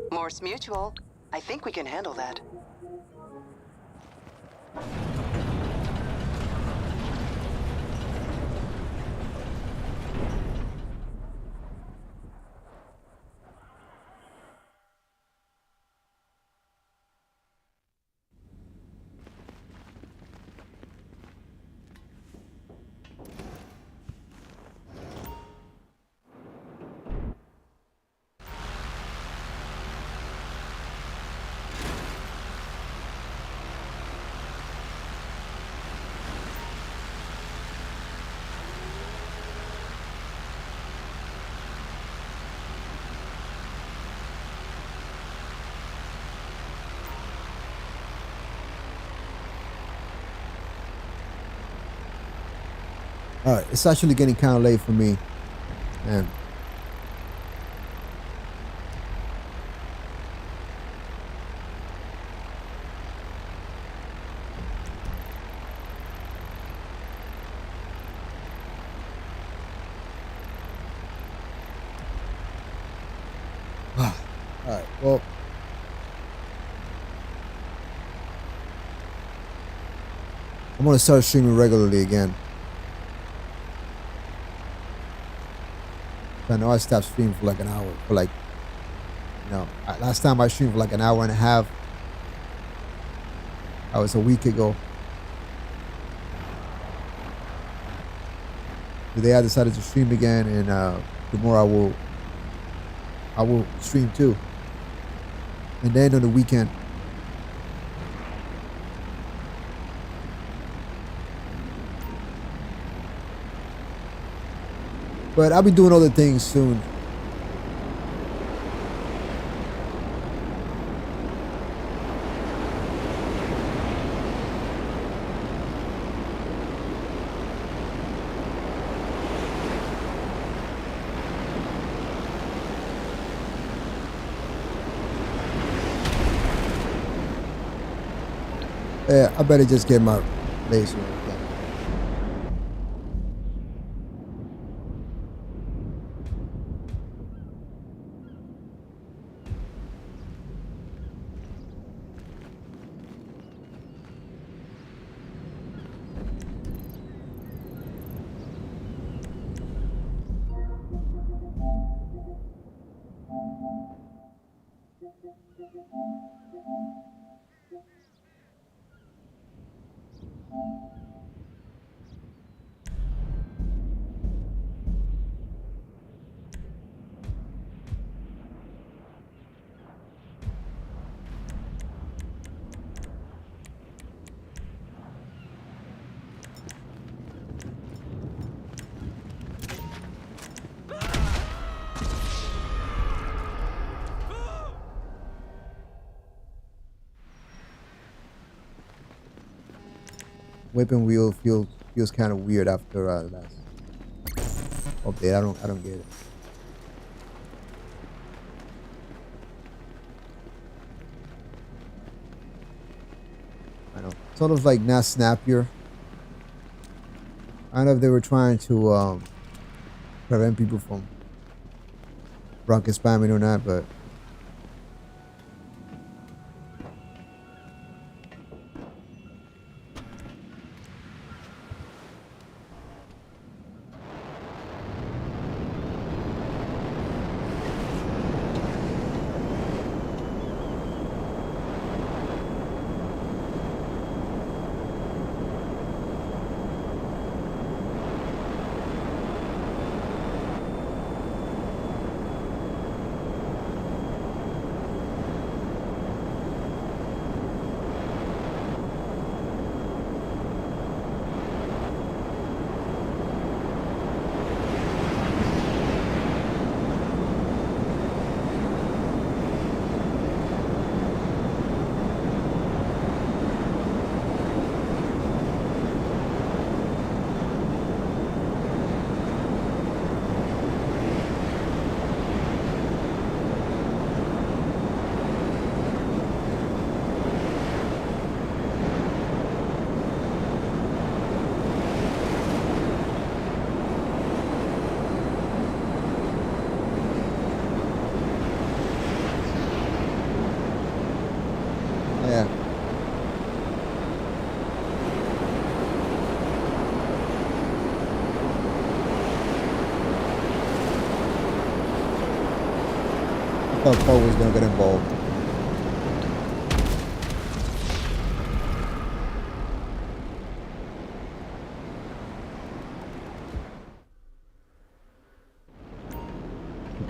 Morse Mutual. I think we can handle that. Alright, it's actually getting kind of late for me. And alright, well, I'm gonna start streaming regularly again. I know I stopped streaming for like an hour, for like, last time I streamed for like an hour and a half. That was a week ago. Today I decided to stream again, and tomorrow I will stream too. And then on the weekend, but I'll be doing other things soon. Yeah, I better just get my laser. Weapon wheel feels kind of weird after last update. I don't get it. I know, sort of like not snappier. I don't know if they were trying to prevent people from drunken spamming or not, but yeah. I thought Paul was gonna get involved.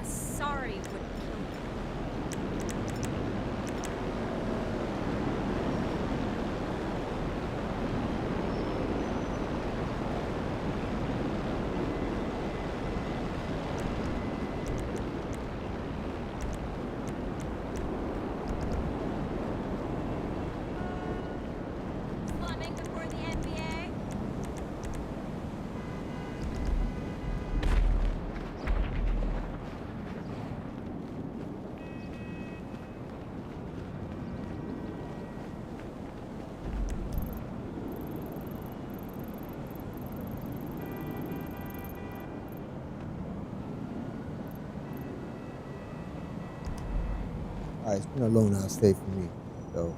Sorry would kill me. Alright, it's been a long ass day for me. So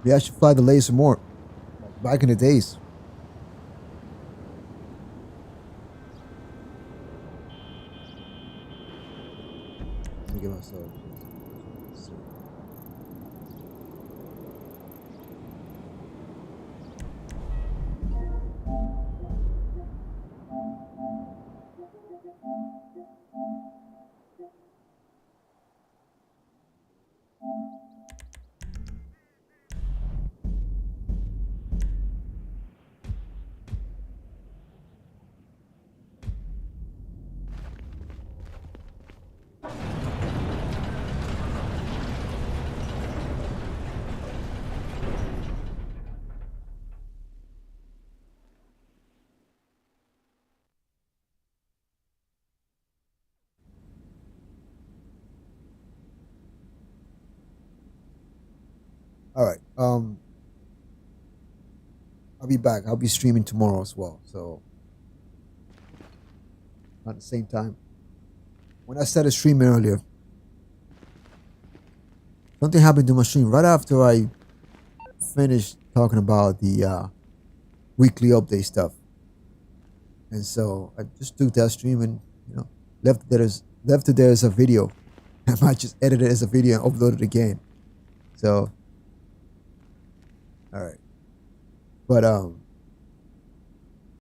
maybe I should fly the laser more. Like back in the days. Let me get myself. All right. I'll be back. I'll be streaming tomorrow as well. So at the same time. When I started streaming earlier, something happened to my stream right after I finished talking about the weekly update stuff. And so I just took that stream and left it there as a video. I might just edit it as a video and upload it again. So all right. But